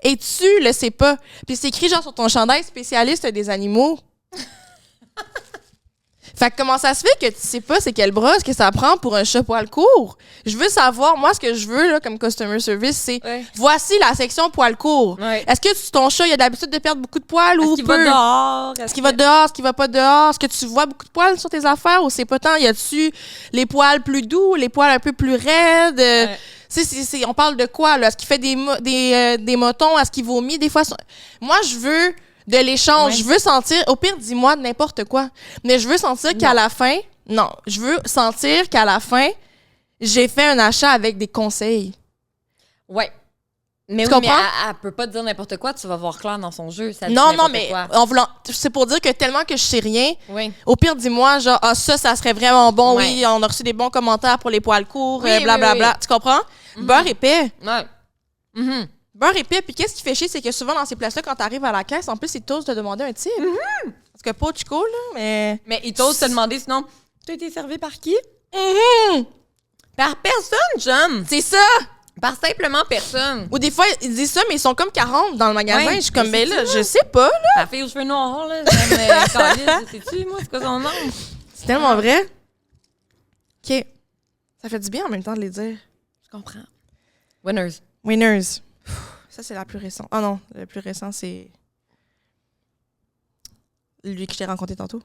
et tu le sais pas. Puis c'est écrit genre sur ton chandail spécialiste des animaux. Fait que comment ça se fait que tu sais pas c'est quelle brosse que ça prend pour un chat poil court? Je veux savoir, moi, ce que je veux là, comme customer service, c'est voici la section poil court. Ouais. Est-ce que ton chat il a l'habitude de perdre beaucoup de poils ou peu? Est-ce qu'il va dehors? Est-ce qu'il va dehors? Est-ce qu'il va pas dehors? Est-ce que tu vois beaucoup de poils sur tes affaires ou c'est pas tant? Y a-tu les poils plus doux, les poils un peu plus raides? On parle de quoi, là? Est-ce qu'il fait des motons? Est-ce qu'il vomit? Des fois, moi, je veux de l'échange. Je veux sentir, au pire, dis-moi n'importe quoi. Mais je veux sentir qu'à la fin, je veux sentir qu'à la fin, j'ai fait un achat avec des conseils. Ouais. Mais tu oui, comprends? mais elle peut pas te dire n'importe quoi, tu vas voir clair dans son jeu. Ça dit Non, n'importe mais quoi. c'est pour dire que tellement que je sais rien, Oui. au pire, dis-moi, genre, ça serait vraiment bon, Ouais. oui, on a reçu des bons commentaires pour les poils courts, Oui, blablabla. oui. Tu comprends? Beurre épais. Ouais. Mhm. Beurre épais. Puis qu'est-ce qui fait chier, c'est que souvent, dans ces places-là, quand t'arrives à la caisse, en plus, ils t'osent te demander un type. Parce que pas au chico, là, mais... Mais ils t'osent te demander sinon, tu as été servi par qui? Par personne, chum. C'est ça! Par simplement personne. Ou des fois, ils disent ça, mais ils sont comme 40 dans le magasin. Ouais, je suis comme, mais ben c'est là, ça. je sais pas, là. La fille aux cheveux noirs, là, sais-tu, moi, c'est quoi son nom? C'est tellement vrai. OK. Ça fait du bien en même temps de les dire. Je comprends. Winners. Winners. Ça, c'est la plus récente. Ah non, le plus récent, c'est lui que je t'ai rencontré tantôt.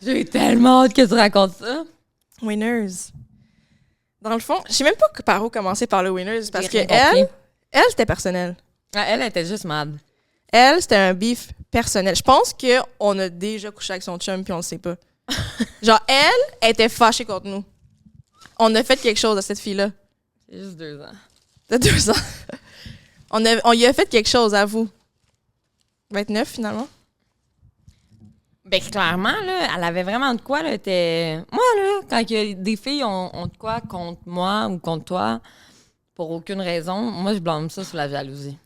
J'ai tellement hâte que tu racontes ça. Winners. Dans le fond, je sais même pas par où commencer par le Winners parce que J'ai rien compris. elle, c'était personnel. Ah, elle était juste mad. Elle, c'était un beef personnel. Je pense qu'on a déjà couché avec son chum puis on le sait pas. Genre, elle était fâchée contre nous. On a fait quelque chose à cette fille-là. C'est juste 2 ans. De 2 ans. On y a fait quelque chose, à vous. 29, finalement. Ben, clairement, là, elle avait vraiment de quoi, là. Moi, là, quand il y a des filles ont de quoi contre moi ou contre toi, pour aucune raison, moi, je blâme ça sur la jalousie.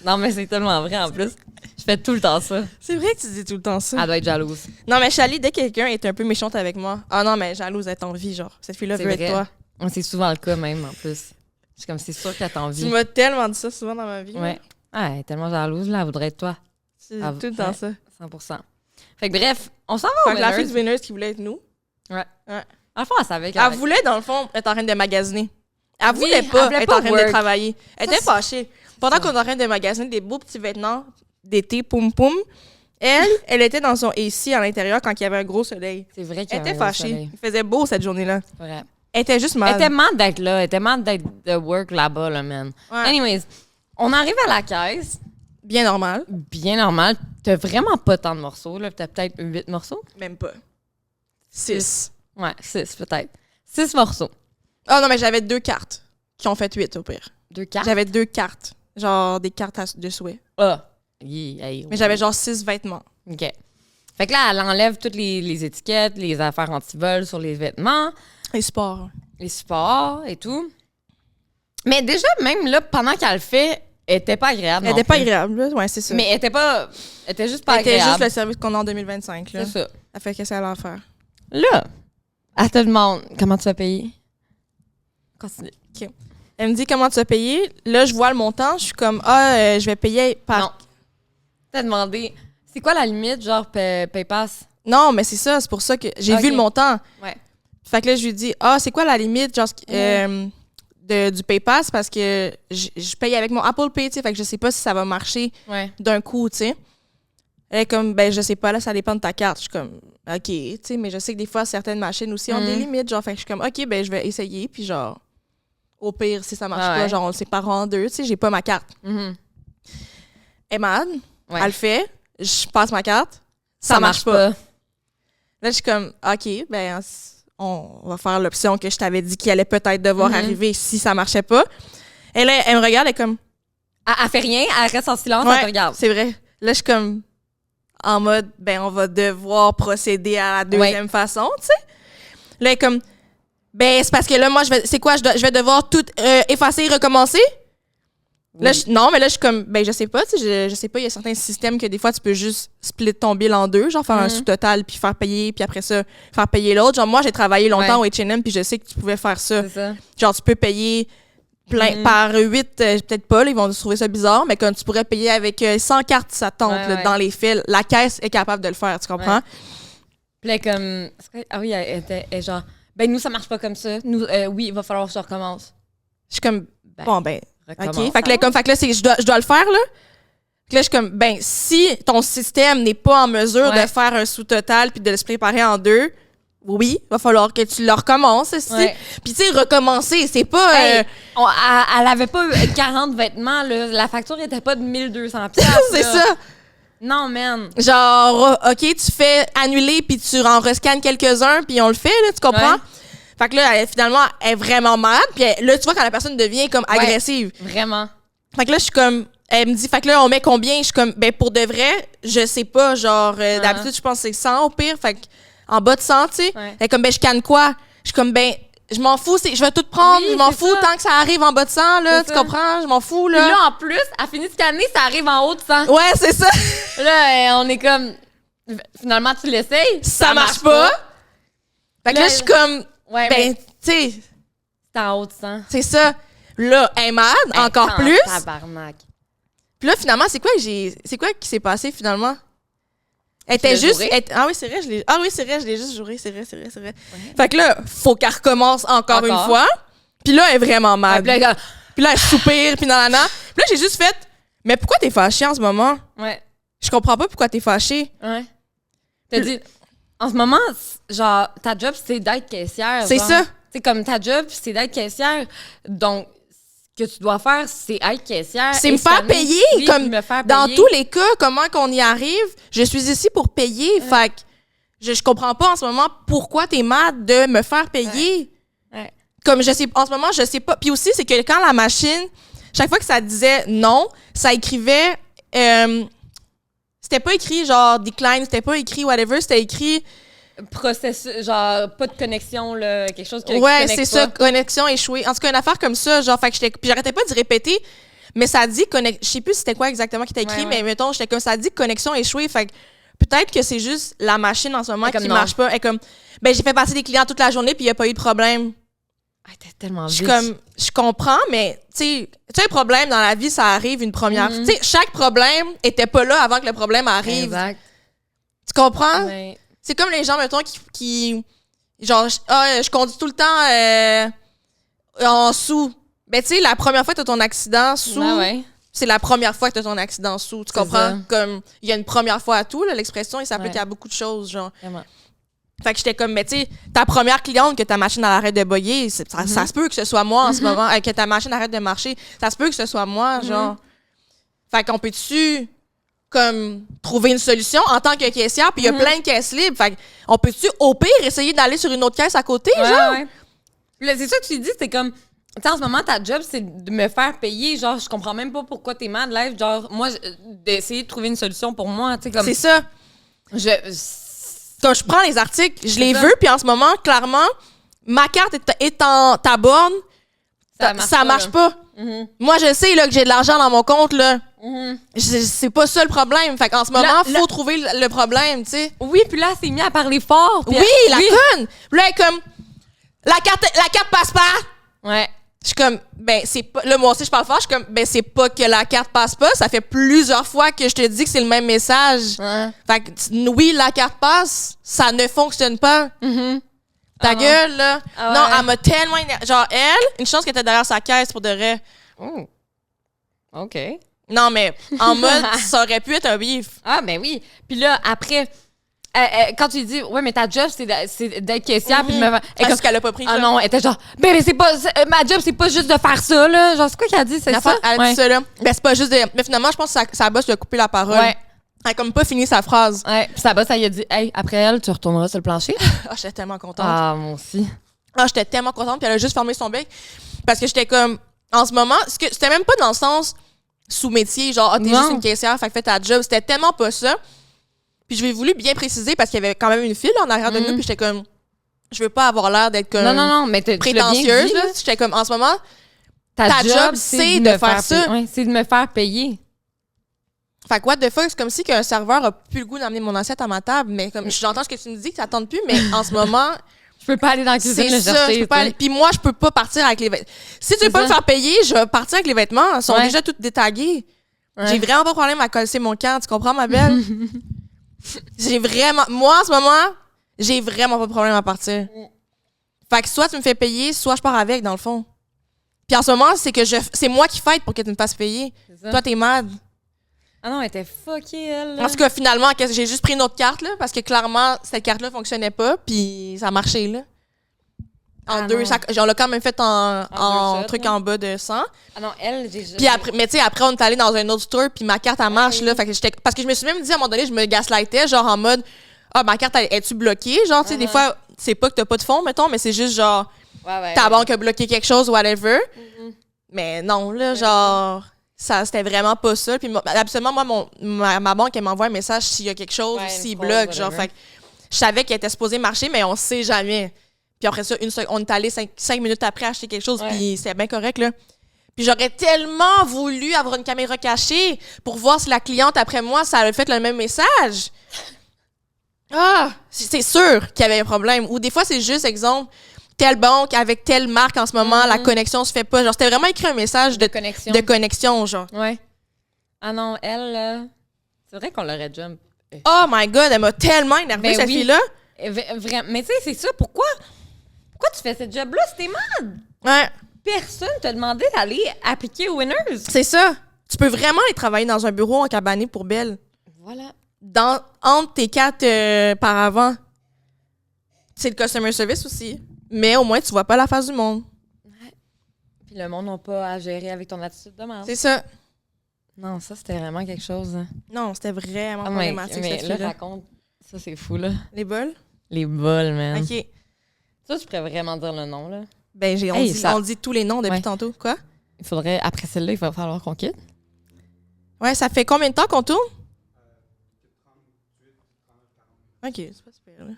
Non, mais c'est tellement vrai, en plus. Je fais tout le temps ça. C'est vrai que tu dis tout le temps ça. Elle doit être jalouse. Non, mais Chali, dès que quelqu'un est un peu méchante avec moi, ah non, mais jalouse, elle t'envie, genre. Cette fille-là C'est veut vrai. être toi. C'est souvent le cas, même, en plus. C'est comme, c'est sûr qu'elle Tu t'envie. m'as tellement dit ça souvent dans ma vie. Ouais. Ah, elle est tellement jalouse, là, elle voudrait être toi. C'est Ah, tout le temps ouais. ça. 100%. Fait que bref, on s'en va Fait au que la fille Winners. du Winners qui voulait être nous. Ouais. Ouais. En fond, elle savait qu'elle Elle voulait, dans le fond, être en train de magasiner. Elle Oui, voulait pas elle voulait être pas en train work. de travailler. Elle était fâchée. Pendant qu'on est en train de magasiner des beaux petits vêtements d'été, poum poum, elle était dans son AC à l'intérieur quand il y avait un gros soleil. C'est vrai Elle qu'elle était fâchée. Il faisait beau cette journée-là. Vrai. Elle était juste Elle mal. était mal d'être là. Elle était mal d'être de work là-bas, là, man. Ouais. Anyways, on arrive à la caisse. Bien normal. Bien normal. T'as vraiment pas tant de morceaux, là. T'as peut-être 8 morceaux. Même pas. 6. Ouais, 6 peut-être. 6 morceaux. Ah non, mais j'avais 2 cartes qui ont fait 8 au pire. 2 cartes. J'avais 2 cartes. Genre des cartes de souhait. Ah. Hey, Mais j'avais genre 6 vêtements. OK. Fait que là, elle enlève toutes les étiquettes, les affaires anti-vol sur les vêtements, Et sport. les supports et tout. Mais déjà, même là, pendant qu'elle le fait, elle était pas agréable. Elle non était pas plus. agréable, là. Ouais, c'est ça. Mais elle était pas. Elle était juste pas Elle était agréable. juste le service qu'on a en 2025, là. C'est ça. Elle fait qu'est-ce qu'elle a à faire. Là, elle te demande comment tu vas payer. Continue. Elle me dit comment tu vas payer. Là, je vois le montant. Je suis comme, je vais payer par. Non. T'as demandé. C'est quoi la limite, genre PayPass? Non, mais c'est ça. C'est pour ça que j'ai Ok. vu le montant. Ouais. Fait que là, je lui dis, c'est quoi la limite, genre, du PayPal? C'est parce que je paye avec mon Apple Pay, tu sais, fait que je sais pas si ça va marcher d'un coup, tu sais. Elle est comme, je sais pas, là, ça dépend de ta carte. Je suis comme, OK, tu sais, mais je sais que des fois, certaines machines aussi ont des limites, genre, fait que je suis comme, OK, je vais essayer, puis genre, au pire, si ça marche pas, genre, on le sépare en deux, tu sais, j'ai pas ma carte. Elle est malade, elle le fait, je passe ma carte, ça marche pas. Là, je suis comme, OK, on va faire l'option que je t'avais dit qu'il allait peut-être devoir arriver si ça marchait pas. Et là, elle me regarde, elle est comme... Elle fait rien, elle reste en silence, elle te regarde. C'est vrai. Là, je suis comme... En mode, on va devoir procéder à la deuxième façon, tu sais. Là, elle est comme... c'est parce que là, moi, je vais devoir tout effacer et recommencer? Oui. Là, non, mais là, je suis comme, je sais pas, tu sais, je sais pas, il y a certains systèmes que des fois, tu peux juste split ton bill en deux, genre faire un sous-total, puis faire payer, puis après ça, faire payer l'autre. Genre, moi, j'ai travaillé longtemps au H&M, puis je sais que tu pouvais faire ça. C'est ça. Genre, tu peux payer par 8, peut-être pas, là, ils vont trouver ça bizarre, mais comme tu pourrais payer avec 100 cartes, ça tente, là, dans les fils. La caisse est capable de le faire, tu comprends? Ouais. Puis là, comme, ah oui, elle est genre, nous, ça marche pas comme ça. Nous, oui, il va falloir que je recommence. Je suis comme, OK. Fait que là, je dois le faire, là. Fait que là, je suis comme, si ton système n'est pas en mesure de faire un sous-total puis de se préparer en deux, oui, il va falloir que tu le recommences aussi. Puis, tu sais, recommencer, c'est pas... elle avait pas 40 vêtements, là. La facture était pas de 1200 $. C'est ça. Non, man. Genre, OK, tu fais annuler puis tu en rescannes quelques-uns puis on le fait, là, tu comprends? Ouais. Fait que là, finalement, elle est vraiment malade. Puis là, tu vois, quand la personne devient comme agressive. Vraiment. Fait que là, je suis comme... Elle me dit, fait que là, on met combien? Je suis comme, pour de vrai, je sais pas. Genre, d'habitude, je pense que c'est 100 au pire. Fait que en bas de 100, tu sais. Elle est comme, je canne quoi? Je suis comme, je m'en fous. Je vais tout prendre. Je m'en fous tant que ça arrive en bas de 100, là. Tu comprends? Je m'en fous, là. Puis là, en plus, elle finit de canner, ça arrive en haut de 100. Ouais, c'est ça. Là, on est comme... Finalement, tu l'essayes. Ça marche pas. Fait que là, je suis comme... tu sais... C'est en haut de 100. C'est ça. Là, elle est malade, encore plus. Tabarnak. Puis là, finalement, c'est quoi qui s'est passé, finalement? Elle était juste... Ah oui, c'est vrai, je l'ai juste juré. C'est vrai. Ouais. Fait que là, faut qu'elle recommence encore une fois. Puis là, elle est vraiment malade. Puis là, elle soupire, puis nan. Puis là, j'ai juste fait... Mais pourquoi t'es fâchée en ce moment? Ouais. Je comprends pas pourquoi t'es fâchée. Ouais. T'as dit... En ce moment, genre, ta job, c'est d'être caissière. C'est ça. C'est comme ta job, c'est d'être caissière. Donc, ce que tu dois faire, c'est être caissière. C'est me faire payer. Comme dans tous les cas, comment qu'on y arrive, je suis ici pour payer. Fait que je comprends pas en ce moment pourquoi t'es mad de me faire payer. Ouais. Comme je sais, en ce moment, je sais pas. Puis aussi, c'est que quand la machine, chaque fois que ça disait non, ça écrivait... c'était pas écrit genre decline, c'était pas écrit whatever, c'était écrit... Processus, genre pas de connexion, là, quelque chose qui ouais, c'est ça, connexion échouée. En tout cas, une affaire comme ça, genre, fait que puis j'arrêtais pas de répéter, mais ça dit je sais plus c'était quoi exactement qui était écrit, mais mettons, j'étais comme ça dit connexion échouée, fait que peut-être que c'est juste la machine en ce moment qui marche pas. Elle est comme, j'ai fait passer des clients toute la journée puis il y a pas eu de problème. Ah, t'es tellement je suis comme, je comprends, mais tu sais, un problème dans la vie, ça arrive une première. Tu sais, chaque problème était pas là avant que le problème arrive. Exact. Tu comprends? Ouais. C'est comme les gens, mettons, qui genre, je conduis tout le temps en sous. Tu sais, la première fois que t'as ton accident sous, c'est la première fois que t'as ton accident sous. Tu comprends? Ça. Comme, il y a une première fois à tout, là, l'expression, et ça s'applique à beaucoup de choses, genre. Vraiment. Fait que j'étais comme, tu sais, ta première cliente que ta machine arrête de boyer, ça se peut que ce soit moi en ce moment, que ta machine arrête de marcher, ça se peut que ce soit moi, genre. Fait qu'on peut-tu... comme trouver une solution en tant que caissière, puis il y a plein de caisses libres. Fait on peut-tu, au pire, essayer d'aller sur une autre caisse à côté, genre? Ouais. Là, c'est ça que tu dis, c'est comme... Tu sais, en ce moment, ta job, c'est de me faire payer. Genre, je comprends même pas pourquoi t'es mad live. Genre, moi, d'essayer de trouver une solution pour moi, tu sais, comme... C'est ça. Quand je prends les articles, je les veux, puis en ce moment, clairement, ma carte est en ta borne, ça marche pas. Moi, je sais là, que j'ai de l'argent dans mon compte, là. C'est pas ça le problème. Fait qu'en ce moment, faut trouver le problème, tu sais. Oui, puis là, c'est mis à parler fort. Oui, la conne! Puis là, elle est comme, la carte passe pas. Ouais. Je suis comme, c'est pas... Là, moi aussi, je parle fort. Je suis comme, c'est pas que la carte passe pas. Ça fait plusieurs fois que je te dis que c'est le même message. Ouais. Fait que, oui, la carte passe, ça ne fonctionne pas. Ta gueule, là. Ah non, ouais. elle m'a tellement énervé. Genre, elle, une chance qu'elle était derrière sa caisse pour de vrai. Oh. OK. Non, mais en mode, ça aurait pu être un beef. Ah, ben oui. Puis là, après, quand tu lui dis, ouais, mais ta job, c'est d'être caissière, puis de me. Est-ce qu'elle a pas pris Ah ça? non, elle était genre, ben, mais c'est pas. Ma job, c'est pas juste de faire ça, là. Genre, c'est quoi qu'elle a dit, c'est ça? Elle a dit ça, là. Ben, c'est pas juste de. Mais finalement, je pense que sa boss lui a coupé la parole. Ouais. Elle a comme pas fini sa phrase. Ouais. Puis sa boss, elle lui a dit, hey, après elle, tu retourneras sur le plancher. Ah, j'étais tellement contente. Ah, moi aussi. Ah, j'étais tellement contente, puis elle a juste fermé son bec. Parce que j'étais comme. En ce moment, c'était même pas dans le sens sous-métier, genre, t'es Non. juste une caissière, fait que fais ta job. C'était tellement pas ça. Puis je l'ai voulu bien préciser parce qu'il y avait quand même une file en arrière de nous, puis j'étais comme. Je veux pas avoir l'air d'être comme. Non, mais tu l'as bien prétentieuse, dit, là. J'étais comme, en ce moment, ta job, c'est de faire ça. Ouais, c'est de me faire payer. fait que what the fuck, c'est comme si qu'un serveur a plus le goût d'amener mon assiette à ma table, mais comme j'entends ce que tu me dis, que ça tente plus, mais en ce moment, Je peux pas aller dans la cuisine c'est le ça. chercher. Je peux pas aller- Puis moi, je peux pas partir avec les vêtements. Si tu veux C'est pas me ça. faire payer, je vais partir avec les vêtements. Ils sont Ouais. déjà tous détagués. Ouais. J'ai vraiment pas de problème à coller mon camp, tu comprends, ma belle? Moi, en ce moment, j'ai vraiment pas de problème à partir. Fait que soit tu me fais payer, soit je pars avec, dans le fond. Puis en ce moment, c'est moi qui fight pour que tu me fasses payer. C'est ça. Toi, t'es mad. Ah non, elle était fuckée, elle. là. En tout cas, finalement, j'ai juste pris une autre carte, là, parce que clairement, cette carte-là fonctionnait pas, puis ça a marché, là. En Ah deux, non. on l'a quand même fait en deux shots, truc là. en bas de 100. Ah non, elle, j'ai Puis après, mais tu sais, après, on est allé dans un autre store, puis ma carte, elle marche, Ouais. là. Fait que parce que je me suis même dit, à un moment donné, je me gaslightais, genre en mode, ah, ma carte, es-tu bloquée? Genre, tu sais, des fois, c'est pas que t'as pas de fonds, mettons, mais c'est juste genre, Ouais. ta banque a bloqué quelque chose, whatever. Mais non, là, genre, ça, c'était vraiment pas ça. Puis absolument, moi, ma banque, elle m'envoie un message s'il y a quelque chose Ouais, ou s'il une fraude, bloque, genre. whatever. Fait que je savais qu'elle était supposée marcher, mais on sait jamais. Puis après ça, on est allé 5 minutes après acheter quelque chose, Ouais. puis c'était bien correct, là. Puis j'aurais tellement voulu avoir une caméra cachée pour voir si la cliente, après moi, ça avait fait le même message. Ah! C'est sûr qu'il y avait un problème. Ou des fois, c'est juste, exemple, telle banque avec telle marque en ce moment, la connexion se fait pas. Genre, c'était vraiment écrit un message de connexion, genre. Ouais. Ah non, elle, là, c'est vrai qu'on l'aurait jump. Oh my God, elle m'a tellement énervée, Ben cette oui. fille-là. Vraiment. Mais tu sais, c'est ça. Pourquoi tu fais cette job-là? C'était mad. Ouais, Personne t'a demandé d'aller appliquer aux Winners. c'est ça. Tu peux vraiment aller travailler dans un bureau en cabané pour Belle. Voilà. Entre tes 4 par avant. C'est le customer service aussi. Mais au moins, tu vois pas la face du monde. Puis le monde n'a pas à gérer avec ton attitude de merde. C'est ça. Non, ça, c'était vraiment quelque chose. Hein. Non, c'était vraiment Ah, problématique, mais cette là, fille-là. raconte. Ça, c'est fou, là. Les bols? Les bols, man. OK. Ça, je pourrais vraiment dire le nom, là. Ben, Hey, ça- on dit tous les noms depuis Ouais. tantôt. Quoi? Il faudrait, après celle-là, il va falloir qu'on quitte. Ouais, ça fait combien de temps qu'on tourne? OK, c'est pas super, là.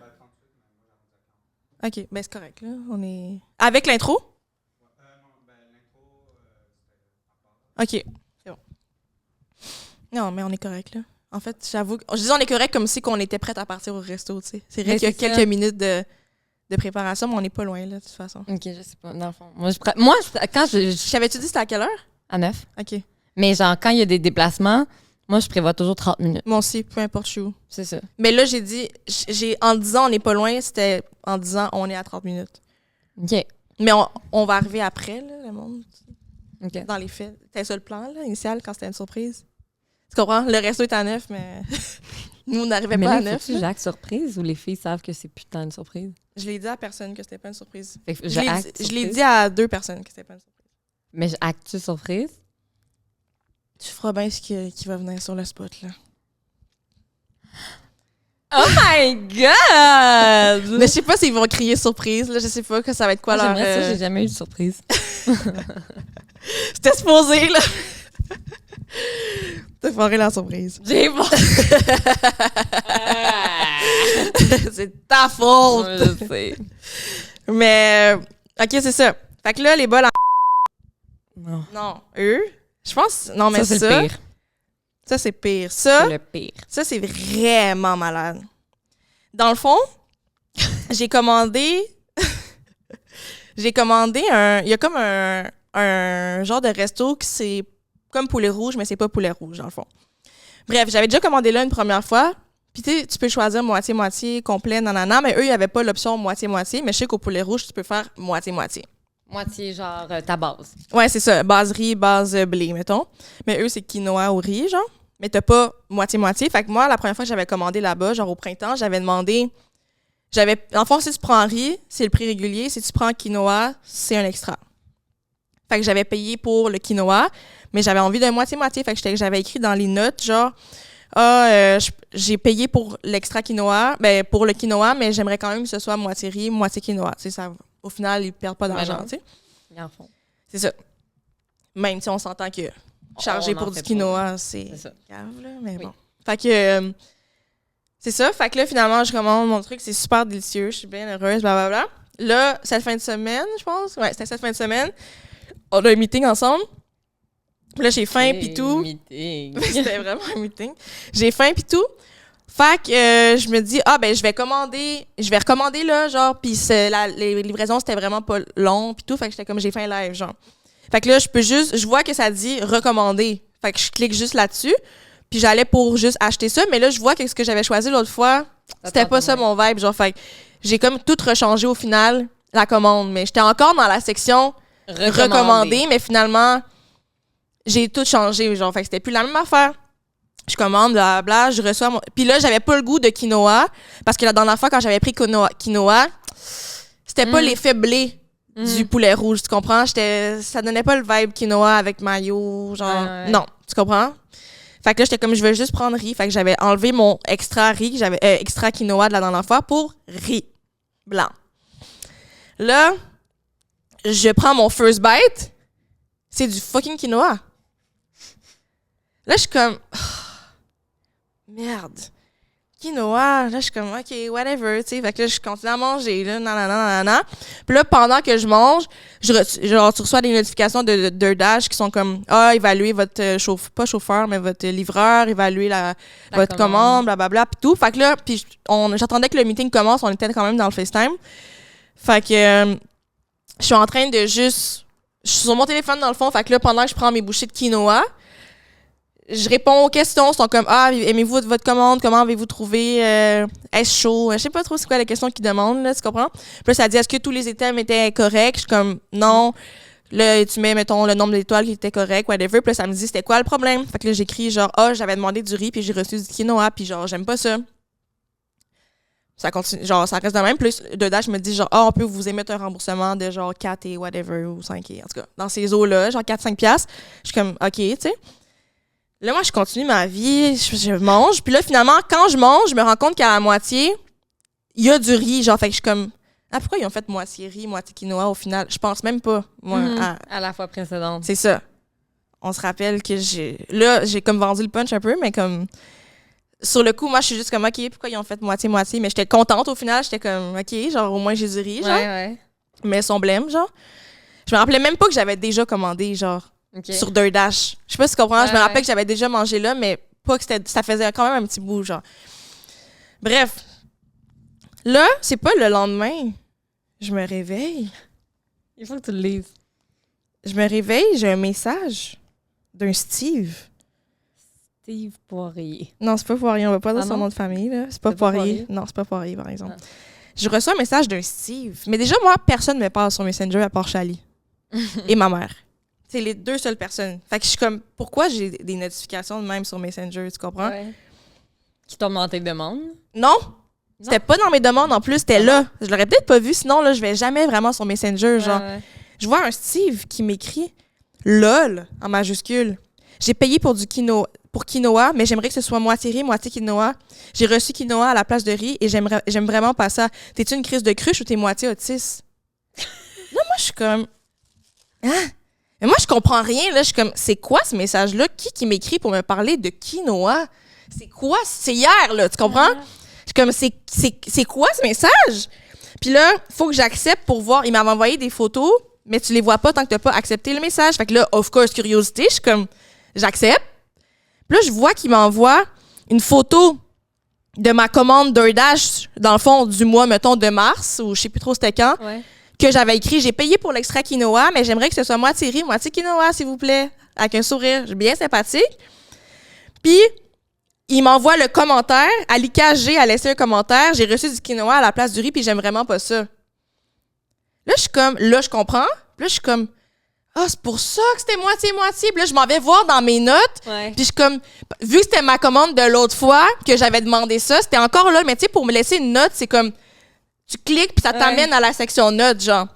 OK, ben c'est correct, là. On est... Avec l'intro? OK, c'est bon. Non, mais on est correct, là. En fait, j'avoue... Je dis on est correct comme si on était prête à partir au resto, tu sais. C'est vrai Mais qu'il y a c'est ça. quelques minutes de préparation, mais on n'est pas loin, là, de toute façon. OK, je sais pas. Dans le fond. Quand T'avais-tu dit c'était à quelle heure? à 9. OK. Mais genre, quand il y a des déplacements, moi, je prévois toujours 30 minutes. Moi aussi, peu importe je suis où. C'est ça. Mais là, j'ai dit... En disant on n'est pas loin, c'était en disant on est à 30 minutes. OK. Mais on va arriver après, là, le monde. OK. Dans les faits. C'était ça le plan, là, initial, quand c'était une surprise. Tu comprends? Le resto est à 9, mais nous, on n'arrivait Mais pas à là, 9. faut-tu Jacques surprise ou les filles savent que c'est putain une surprise? Je l'ai dit à personne que c'était pas une surprise. Fait que Je acte l'ai surprise. dit à 2 personnes que c'était pas une surprise. Mais acte-tu surprise? Tu feras bien ce qui va venir sur le spot, là. Oh my God! Mais je sais pas s'ils vont crier surprise, là. Je sais pas que ça va être quoi Moi, leur... j'aimerais ça, j'ai jamais eu de surprise. C'était supposé, là. T'as foiré la surprise. J'ai pas. C'est ta faute! Je sais. Mais, OK, c'est ça. Fait que là, les bols en... Non. Non, eux, je pense... Non, mais Ça, c'est le pire. Ça, c'est pire. Ça, C'est le pire. ça, c'est vraiment malade. Dans le fond, j'ai commandé... j'ai commandé un... Il y a comme un genre de resto qui c'est comme poulet rouge, mais c'est pas poulet rouge, dans le fond. Bref, j'avais déjà commandé là une première fois, Puis tu peux choisir moitié-moitié, complet, nanana, mais eux, il n'y avait pas l'option moitié-moitié, mais je sais qu'au poulet rouge, tu peux faire moitié-moitié. Moitié, genre, ta base. Ouais, c'est ça, base riz, base blé, mettons. Mais eux, c'est quinoa au riz, genre. Mais t'as pas moitié-moitié. Fait que moi, la première fois que j'avais commandé là-bas, genre au printemps, j'avais demandé... En fond, si tu prends riz, c'est le prix régulier. Si tu prends quinoa, c'est un extra. Fait que j'avais payé pour le quinoa, mais j'avais envie d'un moitié-moitié. Fait que j'avais écrit dans les notes, genre... j'ai payé pour l'extra quinoa, pour le quinoa, mais j'aimerais quand même que ce soit moitié riz, moitié quinoa. Tu sais, ça, au final, ils perdent pas d'argent, tu sais. Ils en font. C'est ça. Même si on s'entend que charger pour du quinoa, c'est grave, là, mais bon. Fait que, c'est ça. Fait que là, finalement, je commande mon truc, c'est super délicieux, je suis bien heureuse, blablabla. Là, cette fin de semaine, je pense, ouais, c'était cette fin de semaine, on a un meeting ensemble. Puis là, j'ai faim pis tout. C'était vraiment un meeting. J'ai faim pis tout. Fait que je me dis, je vais recommander là, genre, pis les livraisons, c'était vraiment pas long pis tout. Fait que j'étais comme, j'ai faim live, genre. Fait que là, je vois que ça dit recommander. Fait que je clique juste là-dessus. Puis j'allais pour juste acheter ça. Mais là, je vois que ce que j'avais choisi l'autre fois, c'était pas ça mon vibe, genre. Fait que j'ai comme tout rechangé au final, la commande. Mais j'étais encore dans la section recommander, mais finalement... J'ai tout changé, genre, fait que c'était plus la même affaire. Je commande, blablabla, je reçois mon... Puis là, j'avais pas le goût de quinoa, parce que la dernière fois, quand j'avais pris quinoa, c'était pas l'effet blé du poulet rouge, tu comprends? Ça donnait pas le vibe quinoa avec mayo, genre... Non, tu comprends? Fait que là, j'étais comme, je veux juste prendre riz. Fait que j'avais enlevé mon extra riz, extra quinoa de la dernière fois pour riz blanc. Là, je prends mon first bite, c'est du fucking quinoa. Là, je suis comme... merde. Quinoa. Là, je suis comme, OK, whatever, tu sais. Fait que là, je continue à manger, là, nanana. Puis là, pendant que je mange, tu reçois des notifications de DoorDash qui sont comme, évaluer votre pas chauffeur, mais votre livreur, évaluer votre commande, blablabla, puis tout. Fait que là, puis j'attendais que le meeting commence, on était quand même dans le FaceTime. Fait que je suis en train de juste... Je suis sur mon téléphone, dans le fond. Fait que là, pendant que je prends mes bouchées de quinoa, je réponds aux questions. Ils sont comme, aimez-vous votre commande? Comment avez-vous trouvé? Est-ce chaud? Je sais pas trop c'est quoi la question qu'ils demandent, là, tu comprends? Puis là, ça dit, est-ce que tous les items étaient corrects? Je suis comme, non. Là, tu mets, mettons, le nombre d'étoiles qui était correct, whatever. Puis là, ça me dit, c'était quoi le problème? Fait que là, j'écris, genre, j'avais demandé du riz, puis j'ai reçu du quinoa, puis genre, j'aime pas ça. Ça continue, genre, ça reste de même. Plus, DoorDash me dit, genre, on peut vous émettre un remboursement de genre 4 et whatever, ou 5 et, en tout cas, dans ces eaux-là, genre 4-5 piastres. Je suis comme, OK, tu sais. Là, moi, je continue ma vie, je mange. Puis là, finalement, quand je mange, je me rends compte qu'à la moitié, il y a du riz. Genre, fait que je suis comme, pourquoi ils ont fait moitié riz, moitié quinoa au final? Je pense même pas, moi. À la fois précédente. C'est ça. On se rappelle que j'ai comme vendu le punch un peu, mais comme... Sur le coup, moi, je suis juste comme, OK, pourquoi ils ont fait moitié-moitié? Mais j'étais contente au final. J'étais comme, OK, genre, au moins, j'ai du riz, genre. Ouais. Mais son blême, genre. Je me rappelais même pas que j'avais déjà commandé, genre, sur DoorDash. Je sais pas si tu comprends. Je me rappelais que j'avais déjà mangé là, mais pas que ça faisait quand même un petit bout, genre. Bref. Là, c'est pas le lendemain. Je me réveille. Il faut que tu le lises. Je me réveille, j'ai un message d'un Steve. Steve Poirier. Non, c'est pas Poirier. On va pas dire son nom de famille, là. C'est pas Poirier. Non, c'est pas Poirier, par exemple. Je reçois un message d'un Steve. Mais déjà, moi, personne ne me parle sur Messenger à part Chali. Et ma mère. C'est les deux seules personnes. Fait que je suis comme, pourquoi j'ai des notifications de même sur Messenger, tu comprends? Ouais. Qui tombent dans tes demandes? Non. C'était pas dans mes demandes, en plus, c'était là. Je l'aurais peut-être pas vu, sinon, là, je vais jamais vraiment sur Messenger, genre. Je vois un Steve qui m'écrit « LOL » en majuscule. J'ai payé pour quinoa, mais j'aimerais que ce soit moitié riz, moitié quinoa. J'ai reçu quinoa à la place de riz et j'aime vraiment pas ça. T'es-tu une crise de cruche ou t'es moitié autiste? Là, moi, je suis comme... Hein? Mais moi, je comprends rien. Là, je suis comme, c'est quoi ce message-là? Qui m'écrit pour me parler de quinoa? C'est quoi? C'est hier, là, tu comprends? Je suis comme, c'est quoi ce message? Puis là, il faut que j'accepte pour voir. Il m'avait envoyé des photos, mais tu les vois pas tant que t'as pas accepté le message. Fait que là, of course, curiosité, je suis comme, j'accepte. Puis là, je vois qu'il m'envoie une photo de ma commande DoorDash, dans le fond, du mois, mettons, de mars, ou je sais plus trop c'était quand, que j'avais écrit, j'ai payé pour l'extra quinoa, mais j'aimerais que ce soit moitié riz, moitié quinoa, s'il vous plaît, avec un sourire bien sympathique. Puis, il m'envoie le commentaire. Alika G a laissé un commentaire. J'ai reçu du quinoa à la place du riz, puis j'aime vraiment pas ça. Là, je suis comme, là, je comprends. Puis là, je suis comme, ah, c'est pour ça que c'était moitié-moitié. Puis là, je m'en vais voir dans mes notes. Ouais. Puis je suis comme, vu que c'était ma commande de l'autre fois, que j'avais demandé ça, c'était encore là. Mais tu sais, pour me laisser une note, c'est comme, tu cliques, puis ça t'amène à la section notes, genre.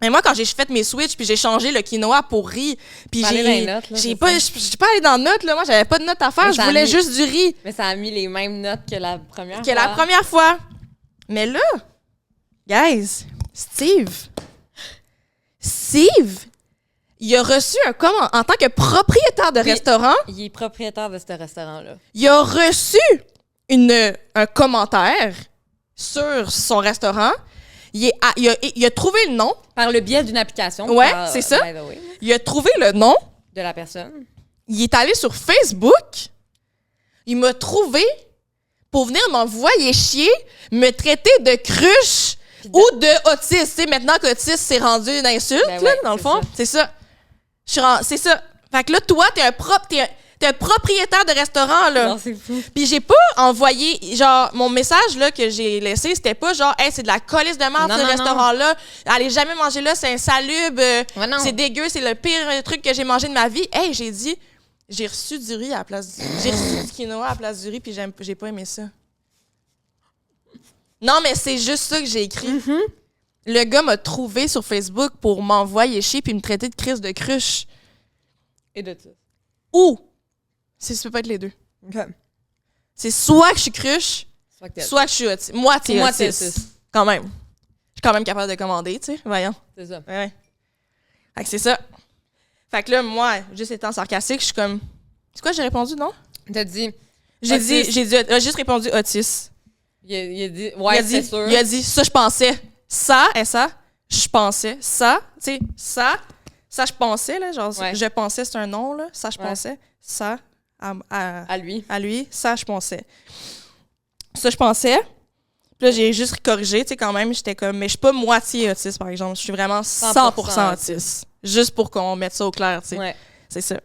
Mais moi, quand j'ai fait mes switches, puis j'ai changé le quinoa pour riz, puis j'ai pas allé dans les notes, là. Moi, j'avais pas de notes à faire. Je voulais juste du riz. Mais ça a mis les mêmes notes que la première fois. Que la première fois. Mais là, guys, Steve, il a reçu un comment en tant que propriétaire de restaurant. Il est propriétaire de ce restaurant-là. Il a reçu un commentaire sur son restaurant. Il a trouvé le nom. Par le biais d'une application. Ouais, c'est ça. Il a trouvé le nom. De la personne. Il est allé sur Facebook. Il m'a trouvé pour venir m'envoyer chier, me traiter de cruche ou de autiste. Tu sais, maintenant qu'autiste, c'est rendu une insulte, Ben là, ouais, dans le fond. c'est C'est ça. C'est ça. Fait que là, toi, t'es un propriétaire de restaurant, là. Non, c'est fou. Puis j'ai pas envoyé, genre, mon message, là, que j'ai laissé, c'était pas genre, hey, c'est de la colisse de merde, ce restaurant-là. Allez jamais manger là, c'est insalubre, c'est dégueu, c'est le pire truc que j'ai mangé de ma vie. Hey, j'ai dit, j'ai reçu du riz à la place j'ai reçu du quinoa à la place du riz, puis j'ai pas aimé ça. Non, mais c'est juste ça que j'ai écrit. Mm-hmm. Le gars m'a trouvé sur Facebook pour m'envoyer chier puis me traiter de crise de cruche. Et de tout. Ou, ça peut pas être les deux. Okay. C'est soit que je suis cruche, soit que je suis autiste. Moitié autiste. Quand même. Je suis quand même capable de commander, tu sais. Voyons. C'est ça. Ouais. Fait que c'est ça. Fait que là, moi, juste étant sarcastique, je suis comme... C'est quoi, j'ai répondu, non? T'as dit... J'ai juste répondu autiste. Il a dit... Ouais, c'est sûr. Il a dit, ça, je pensais. Ça, je pensais. Ça, tu sais, ça, je pensais, là. Genre, je pensais, c'est un nom, là. Ça, je pensais. Ça, à lui. À lui, ça, je pensais. Ça, je pensais. Puis là, j'ai juste corrigé, tu sais, quand même. J'étais comme, mais je suis pas moitié autiste, par exemple. Je suis vraiment 100% autiste. Juste pour qu'on mette ça au clair, tu sais. Ouais. C'est ça.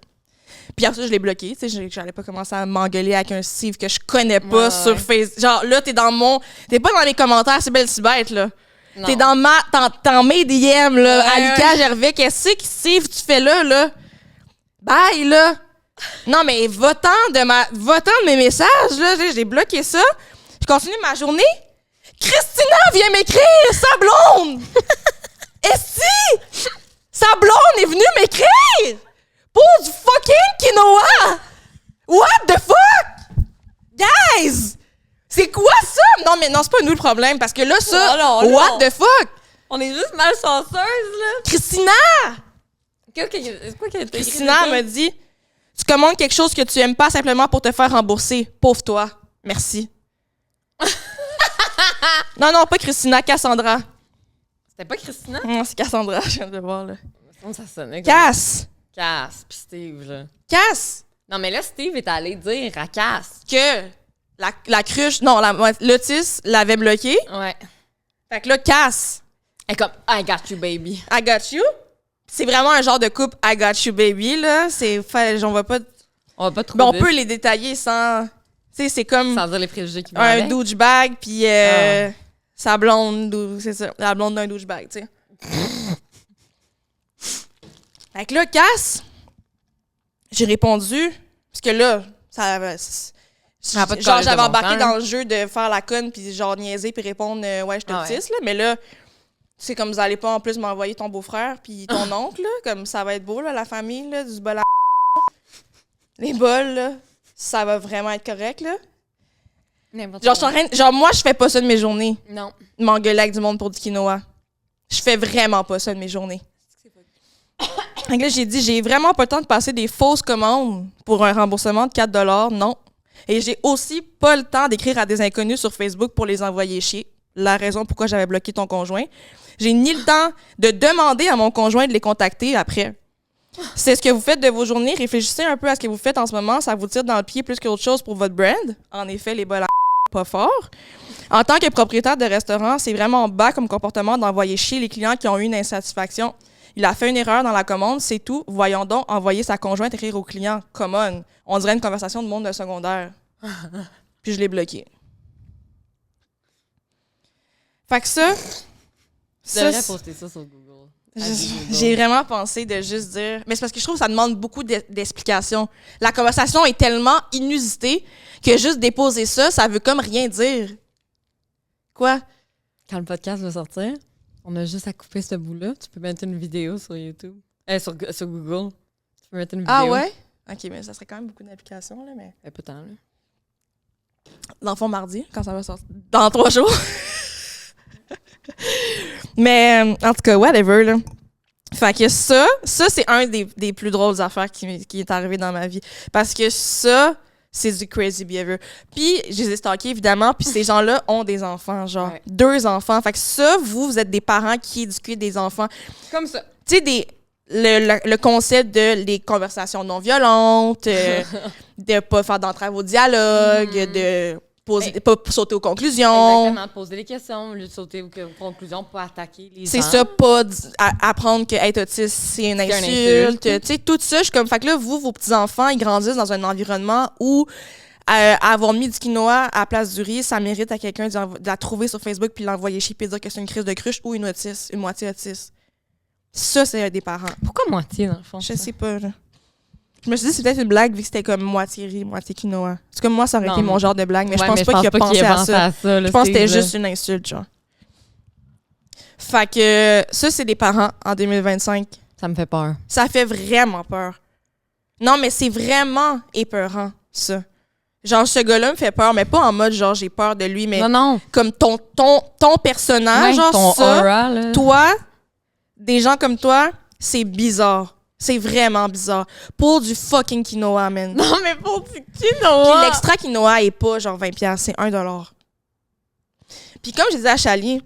Puis après ça, je l'ai bloqué. Tu sais, j'allais pas commencer à m'engueuler avec un Steve que je connais pas sur Facebook. Genre, là, t'es pas dans les commentaires, c'est belle si bête, là. Non. T'es dans mes DM, là. Ouais. Alika Gervais, qu'est-ce que Steve, tu fais là? Bye, là. Non, mais votant de mes messages, là, j'ai bloqué ça. Je continue ma journée. Christina vient m'écrire, sa blonde! Esti! Sa blonde est venue m'écrire! Pour du fucking quinoa! What the fuck? Guys! C'est quoi ça? Non, mais non, c'est pas nous le problème, parce que là, ça, what the fuck? On est juste malchanceuses, là. Christina! C'est quoi qu'elle t'a écrit? Christina me dit, tu commandes quelque chose que tu aimes pas simplement pour te faire rembourser. Pauvre toi. Merci. Non, pas Christina, Cassandra. C'était pas Christina? Non, c'est Cassandra, je viens de le voir, là. Ça sonnait comme... Cass! Puis Steve, là. Cass! Non, mais là, Steve est allé dire à Cass que la cruche, non, l'autiste l'avait bloqué. Ouais. Fait que là, Cass. Elle est comme, I got you, baby. I got you. C'est vraiment un genre de couple I got you, baby, là. On va pas trop on peut les détailler sans... Tu sais, c'est comme... Sans dire les préjugés qui vont un douchebag, puis sa blonde, c'est ça, la blonde d'un douchebag, tu sais. Fait que là, Cass, j'ai répondu, parce que là, genre, j'avais embarqué dans le jeu de faire la conne, puis genre niaiser, puis répondre « Ouais, je te autiste, là. » Mais là, c'est comme vous allez pas en plus m'envoyer ton beau-frère, puis ton oncle, là, comme ça va être beau, là, la famille, là, du bol à les bols, là, ça va vraiment être correct, là. Genre, moi, je fais pas ça de mes journées. Non. M'engueuler avec du monde pour du quinoa. Je fais vraiment pas ça de mes journées. Donc là, j'ai dit, j'ai vraiment pas le temps de passer des fausses commandes pour un remboursement de 4 $. Non. Et j'ai aussi pas le temps d'écrire à des inconnus sur Facebook pour les envoyer chier. La raison pourquoi j'avais bloqué ton conjoint. J'ai ni le temps de demander à mon conjoint de les contacter après. C'est ce que vous faites de vos journées. Réfléchissez un peu à ce que vous faites en ce moment. Ça vous tire dans le pied plus qu'autre chose pour votre brand. En effet, les bols à pas fort. En tant que propriétaire de restaurant, c'est vraiment bas comme comportement d'envoyer chier les clients qui ont eu une insatisfaction. Il a fait une erreur dans la commande, c'est tout. Voyons donc envoyer sa conjointe écrire au client. Come on. On dirait une conversation de monde de secondaire. Puis je l'ai bloqué. Fait que ça... Tu devrais poster ça sur Google. J'ai vraiment pensé de juste dire... Mais c'est parce que je trouve que ça demande beaucoup d'explications. La conversation est tellement inusitée que juste déposer ça, ça veut comme rien dire. Quoi? Quand le podcast va sortir, on a juste à couper ce bout-là. Tu peux mettre une vidéo sur YouTube. Sur Google. Tu peux mettre une vidéo. Ah ouais? OK, mais ça serait quand même beaucoup d'applications, là, mais... Pas tant, là. Dans le fond, mardi, quand ça va sortir. Dans 3 jours. Mais, en tout cas, whatever, là. Fait que ça c'est un des plus drôles affaires qui est arrivé dans ma vie. Parce que ça, c'est du crazy behavior. Puis, je les ai stalkés, évidemment, puis ces gens-là ont des enfants, genre 2 enfants. Fait que ça, vous êtes des parents qui éduquent des enfants. Comme ça. Tu sais, le concept de les conversations non violentes, de pas faire d'entrave au dialogue, de pas sauter aux conclusions. Exactement, de poser des questions, au lieu de sauter aux conclusions, pas attaquer les gens. C'est ça, pas apprendre que être autiste, c'est une insulte. Tu sais, tout ça, je suis comme, fait que là, vos petits-enfants, ils grandissent dans un environnement où avoir mis du quinoa à la place du riz, ça mérite à quelqu'un de la trouver sur Facebook puis l'envoyer chier puis dire que c'est une crise de cruche ou une moitié autiste. Ça, c'est des parents. Pourquoi moitié, dans le fond? Je sais pas, là. Je me suis dit, c'est peut-être une blague vu que c'était comme moitié riz, moitié quinoa. C'est comme moi, ça aurait été mon genre de blague, mais je pense pas qu'il a pensé à ça. Je pense que c'était juste une insulte, genre. Fait que ça, c'est des parents en 2025. Ça me fait peur. Ça fait vraiment peur. Non, mais c'est vraiment épeurant, ça. Genre, ce gars-là me fait peur, mais pas en mode genre j'ai peur de lui, mais non. Comme ton personnage, genre ton ça, aura, là. Toi, des gens comme toi, c'est bizarre. C'est vraiment bizarre. Pour du fucking quinoa, man. Non, mais pour du quinoa! Puis l'extra quinoa est pas genre 20$, c'est $1. Puis comme je disais à Chali,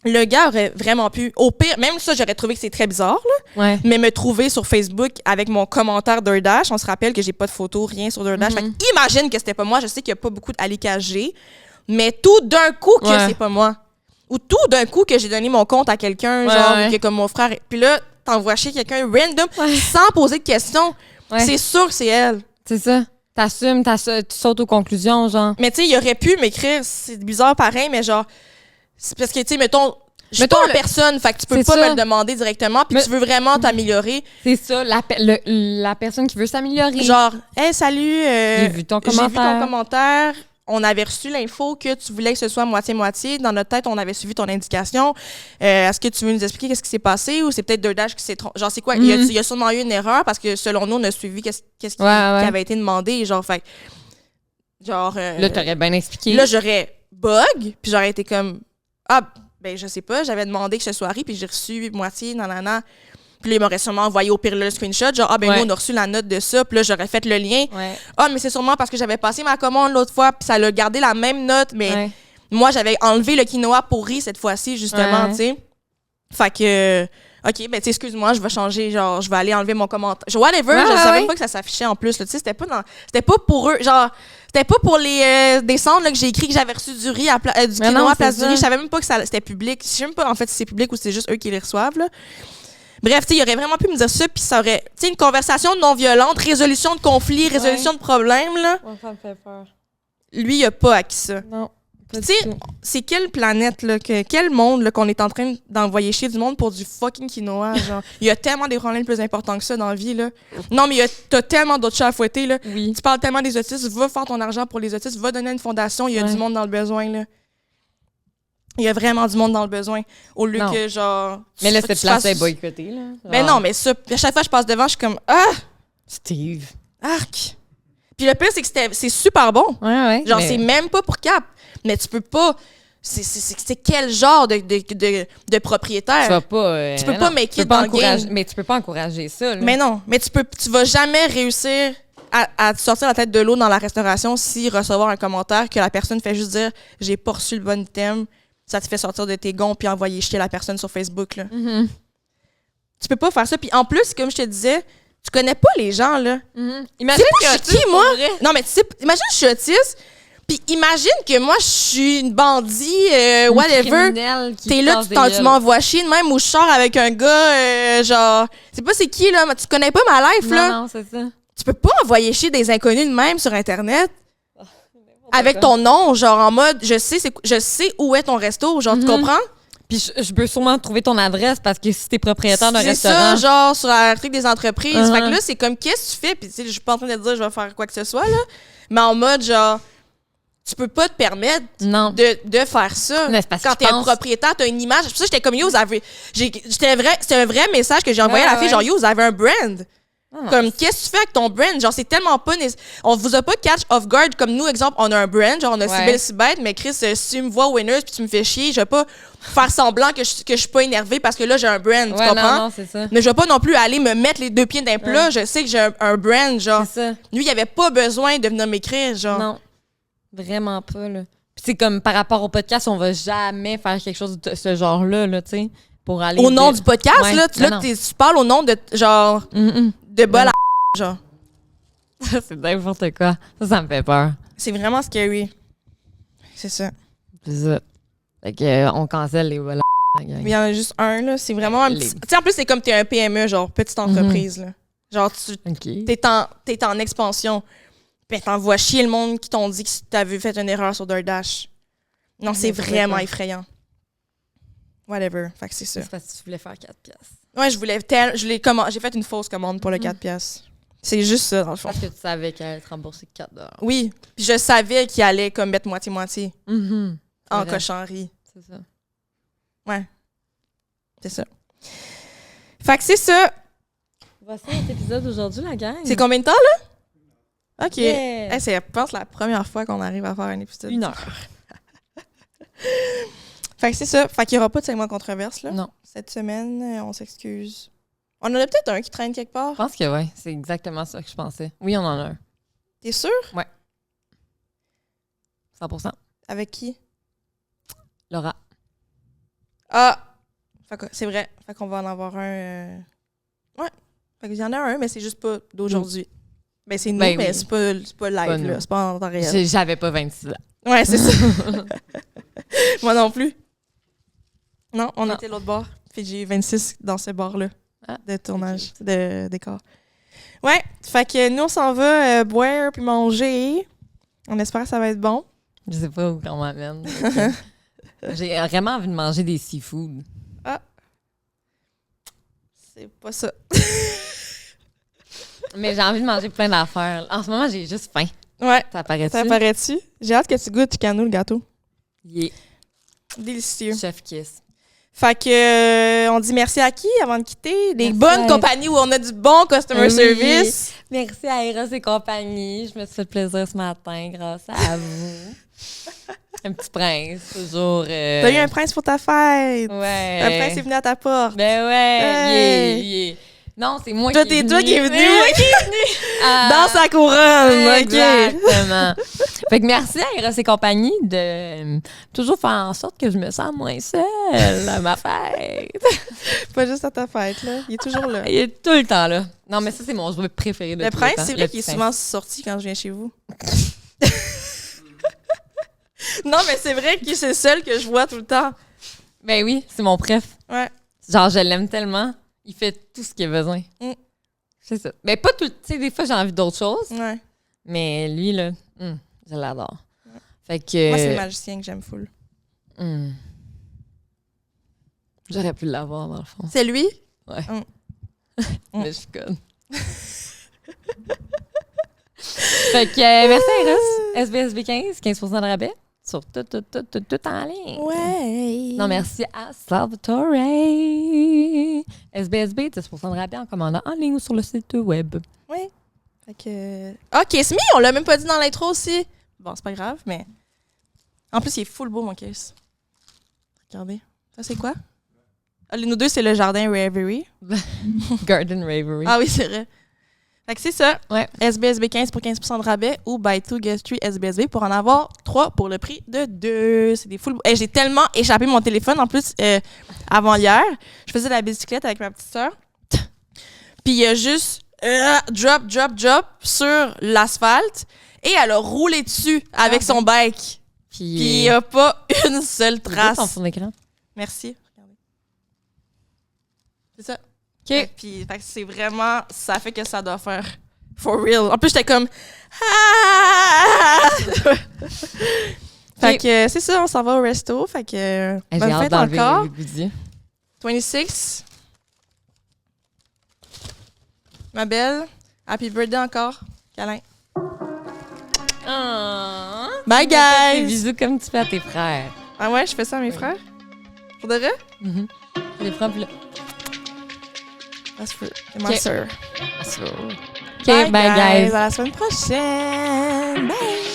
le gars aurait vraiment pu, au pire, même ça, j'aurais trouvé que c'est très bizarre, là, ouais. mais me trouver sur Facebook avec mon commentaire DoorDash. On se rappelle que j'ai pas de photo, rien sur DoorDash. Fait que imagine que c'était pas moi. Je sais qu'il y a pas beaucoup d'AliKG, mais tout d'un coup que c'est pas moi. Ou tout d'un coup que j'ai donné mon compte à quelqu'un, genre, que comme mon frère. Puis là, t'envoies chez quelqu'un random sans poser de questions. Ouais. C'est sûr que c'est elle. C'est ça. T'assumes, tu sautes aux conclusions, genre. Mais tu sais, il aurait pu m'écrire, c'est bizarre pareil, mais genre, c'est parce que, tu sais, mettons, je suis pas en personne, fait que tu peux pas me le demander directement, puis tu veux vraiment t'améliorer. C'est ça, la personne qui veut s'améliorer. Genre, hey, salut, j'ai vu ton commentaire. On avait reçu l'info que tu voulais que ce soit moitié-moitié. Dans notre tête, on avait suivi ton indication. Est-ce que tu veux nous expliquer qu'est-ce qui s'est passé ou c'est peut-être DoorDash qui s'est trompé? Genre, c'est quoi? Il y a sûrement eu une erreur parce que selon nous, on a suivi qu'est-ce qui avait été demandé. Genre, fait genre... là, t'aurais bien expliqué. Là, j'aurais bug, puis j'aurais été comme... Ah, ben je sais pas, j'avais demandé que ce soit riz, puis j'ai reçu moitié, nanana. Puis là, il m'aurait sûrement envoyé au pire le screenshot, genre, ah, ben nous, on a reçu la note de ça, puis là, j'aurais fait le lien. Ouais. Ah, mais c'est sûrement parce que j'avais passé ma commande l'autre fois, puis ça l'a gardé la même note, mais moi, j'avais enlevé le quinoa pour riz cette fois-ci, justement, tu sais. Fait que, OK, ben, tu sais, excuse-moi, je vais changer, genre, je vais aller enlever mon commentaire. Genre, whatever, je savais même pas que ça s'affichait en plus, tu sais, c'était pas pour eux, genre, c'était pas pour les descendre, là, que j'ai écrit que j'avais reçu du riz, du quinoa à place du riz. Je savais même pas que c'était public. Je sais même pas, en fait, si c'est public ou c'est juste eux qui les reçoivent, là. Bref, tu sais, il aurait vraiment pu me dire ça, puis ça aurait... Tu sais, une conversation non violente, résolution de conflits, résolution de problèmes, là. Ouais, ça me fait peur. Lui, il a pas acquis ça. Non. Tu sais, c'est quelle planète, là, quel monde, là, qu'on est en train d'envoyer chier du monde pour du fucking quinoa, genre. Il y a tellement des problèmes plus importants que ça dans la vie, là. Non, mais t'as tellement d'autres chats à fouetter, là. Oui. Tu parles tellement des autistes, va faire ton argent pour les autistes, va donner à une fondation, il y a du monde dans le besoin, là. Il y a vraiment du monde dans le besoin. Au lieu que, genre... Mais là, cette place est boycottée, là. Ben non, mais ça, à chaque fois que je passe devant, je suis comme « Ah! Steve! Arc! » Puis le pire, c'est que c'est super bon. Ouais. Genre, c'est même pas pour cap. Mais tu peux pas... C'est quel genre de propriétaire? Tu vas pas... tu peux pas make it dans le game. Mais tu peux pas encourager ça, là. Mais non. Mais tu vas jamais réussir à te sortir la tête de l'eau dans la restauration si recevoir un commentaire que la personne fait juste dire « J'ai pas reçu le bon item ». Ça te fait sortir de tes gonds puis envoyer chier la personne sur Facebook, là. Tu peux pas faire ça. Puis en plus, comme je te disais, tu connais pas les gens, là. Imagine que je suis qui, moi? Non, mais tu sais, imagine que je suis autiste, puis imagine que moi, je suis une bandit, whatever. T'es là, tu m'envoies chier de même, ou je sors avec un gars, genre... Tu sais pas c'est qui, là, mais tu connais pas ma life, là. Non, c'est ça. Tu peux pas envoyer chier des inconnus de même sur Internet. avec ton nom, genre en mode, je sais où est ton resto, genre, tu comprends? Puis je peux sûrement trouver ton adresse parce que si t'es propriétaire d'un restaurant... C'est ça, genre, sur la truc des entreprises. Fait que là, c'est comme, qu'est-ce que tu fais? Puis tu sais, je suis pas en train de te dire, je vais faire quoi que ce soit, là. Mais en mode, genre, tu peux pas te permettre de faire ça. Quand t'es un propriétaire, t'as une image. C'est pour ça que j'étais comme, yo, c'était un vrai message que j'ai envoyé à la fille, genre, yo, vous avez un brand. Comme, qu'est-ce que tu fais avec ton brand? Genre, c'est tellement pas... On vous a pas catch off guard comme nous, exemple, on a un brand, genre, on a si belle, si bête, mais Chris, si tu me vois winners puis tu me fais chier, je vais pas faire semblant que je suis pas énervée parce que là, j'ai un brand, tu comprends? Non, c'est ça. Mais je vais pas non plus aller me mettre les deux pieds d'un plat. Je sais que j'ai un brand, genre. C'est ça. Lui, il avait pas besoin de venir m'écrire, genre. Non, vraiment pas, là. Puis c'est comme, par rapport au podcast, on va jamais faire quelque chose de ce genre-là, là, tu sais, pour aller... Au nom du podcast, là, tu parles au nom de, genre... de bol à genre. C'est n'importe quoi. Ça me fait peur. C'est vraiment scary. C'est ça. C'est ça. Fait que, on cancelle les vols à Il y en a juste un, là. C'est vraiment un petit... Tu sais, en plus, c'est comme t'es un PME, genre, petite entreprise, là. Genre, t'es en expansion. Puis t'envoies chier le monde qui t'ont dit que t'avais fait une erreur sur DoorDash. Non, c'est vraiment effrayant. Whatever. Fait que c'est ça. C'est parce que tu voulais faire 4 piastres. Ouais, j'ai fait une fausse commande pour le 4 piastres. C'est juste ça, dans le fond. Parce que tu savais qu'elle allait te rembourser 4 $. Oui. Puis je savais qu'il allait comme mettre moitié-moitié. En cochonnerie. C'est ça. Ouais. C'est ça. Fait que c'est ça. Voici notre épisode d'aujourd'hui, la gang. C'est combien de temps, là? OK. Yeah. Hey, c'est, je pense, la première fois qu'on arrive à faire un épisode. 1 heure. Fait que c'est ça. Fait qu'il n'y aura pas de segment controverse, là. Non. Cette semaine, on s'excuse. On en a peut-être un qui traîne quelque part. Je pense que oui. C'est exactement ça que je pensais. Oui, on en a un. T'es sûr? Ouais. 100%. Avec qui? Laura. Ah! Fait que c'est vrai. Fait qu'on va en avoir un... Ouais. Fait qu'il y en a un, mais c'est juste pas d'aujourd'hui. Ben, c'est nous, mais oui. c'est pas live, là. C'est pas en temps réel. J'avais pas 26 ans. Ouais, c'est ça. Moi non plus. Non, on était l'autre bord. Puis j'ai 26 dans ce bar-là de tournage, de décor. Ouais, fait que nous, on s'en va boire puis manger. On espère que ça va être bon. Je sais pas où on m'amène. J'ai vraiment envie de manger des seafood. Ah! C'est pas ça. Mais j'ai envie de manger plein d'affaires. En ce moment, j'ai juste faim. Ouais. Ça paraît-tu? Ça paraît-tu? J'ai hâte que tu goûtes Tucano, le gâteau. Yeah. Délicieux. Chef Kiss. Fait que on dit merci à qui avant de quitter? Des bonnes compagnies où on a du bon customer service. Merci à Eros et compagnie. Je me suis fait plaisir ce matin grâce à vous. Un petit prince, toujours. T'as eu un prince pour ta fête. Ouais. Un prince est venu à ta porte. Ben ouais. Hey. Yeah. Non, c'est moi toi, qui est venu. Toi qui est venu. C'est moi qui est venu. Dans sa couronne. Exactement. Fait que merci à Eros et compagnie de toujours faire en sorte que je me sens moins seule à ma fête. Pas juste à ta fête, là. Il est toujours là. Il est tout le temps là. Non, mais ça, c'est mon jeu préféré de le tout prince, le temps. c'est vrai qu'il est souvent sorti quand je viens chez vous. Non, mais c'est vrai que c'est le seul que je vois tout le temps. Ben oui, c'est mon préf. Ouais. Genre, je l'aime tellement. Il fait tout ce qu'il a besoin. C'est ça. Mais pas tout. Tu sais, des fois, j'ai envie d'autres choses. Ouais. Mais lui, là, je l'adore. Ouais. Fait que. Moi, c'est le magicien que j'aime full. J'aurais pu l'avoir, dans le fond. C'est lui? Ouais. Mais je suis conne. Fait que, merci à Eros. SBSB 15% de rabais. Sur tout en ligne. Ouais. Non, merci à Salvatore. SBSB, 10% de rabais en commandant en ligne ou sur le site web. Oui. Fait que... Ah, Kiss Me, on l'a même pas dit dans l'intro aussi. Bon, c'est pas grave, mais... En plus, il est full beau, mon Kiss. Regardez. Ça, c'est quoi? Ah, nous deux, c'est le jardin Ravery. Garden Ravery. Ah oui, c'est vrai. Fait que c'est ça. Ouais. SBSB 15 pour 15% de rabais ou Buy 2 Get 3 SBSB pour en avoir 3 pour le prix de 2. C'est des full... Hey, j'ai tellement échappé mon téléphone. En plus, avant hier, je faisais de la bicyclette avec ma petite sœur. Puis il y a juste drop sur l'asphalte et elle a roulé dessus avec son bike. Puis il n'y a pas une seule trace. Ton fond d'écran. Merci. Regardez. C'est ça. OK. Puis c'est vraiment... Ça fait que ça doit faire for real. En plus, j'étais comme... Ah! Fait que c'est ça, on s'en va au resto. Fait que J'ai bonne hâte fête d'enlever encore. le goodie. 26. Ma belle, happy birthday encore. Câlin. Oh, Bye, Des guys! bisous comme tu fais à tes frères. Ah ouais, je fais ça à mes frères? Pour de vrai? Les frères, puis là. Ça se peut. C'est ma sœur. OK, bye guys. À la semaine prochaine. Bye!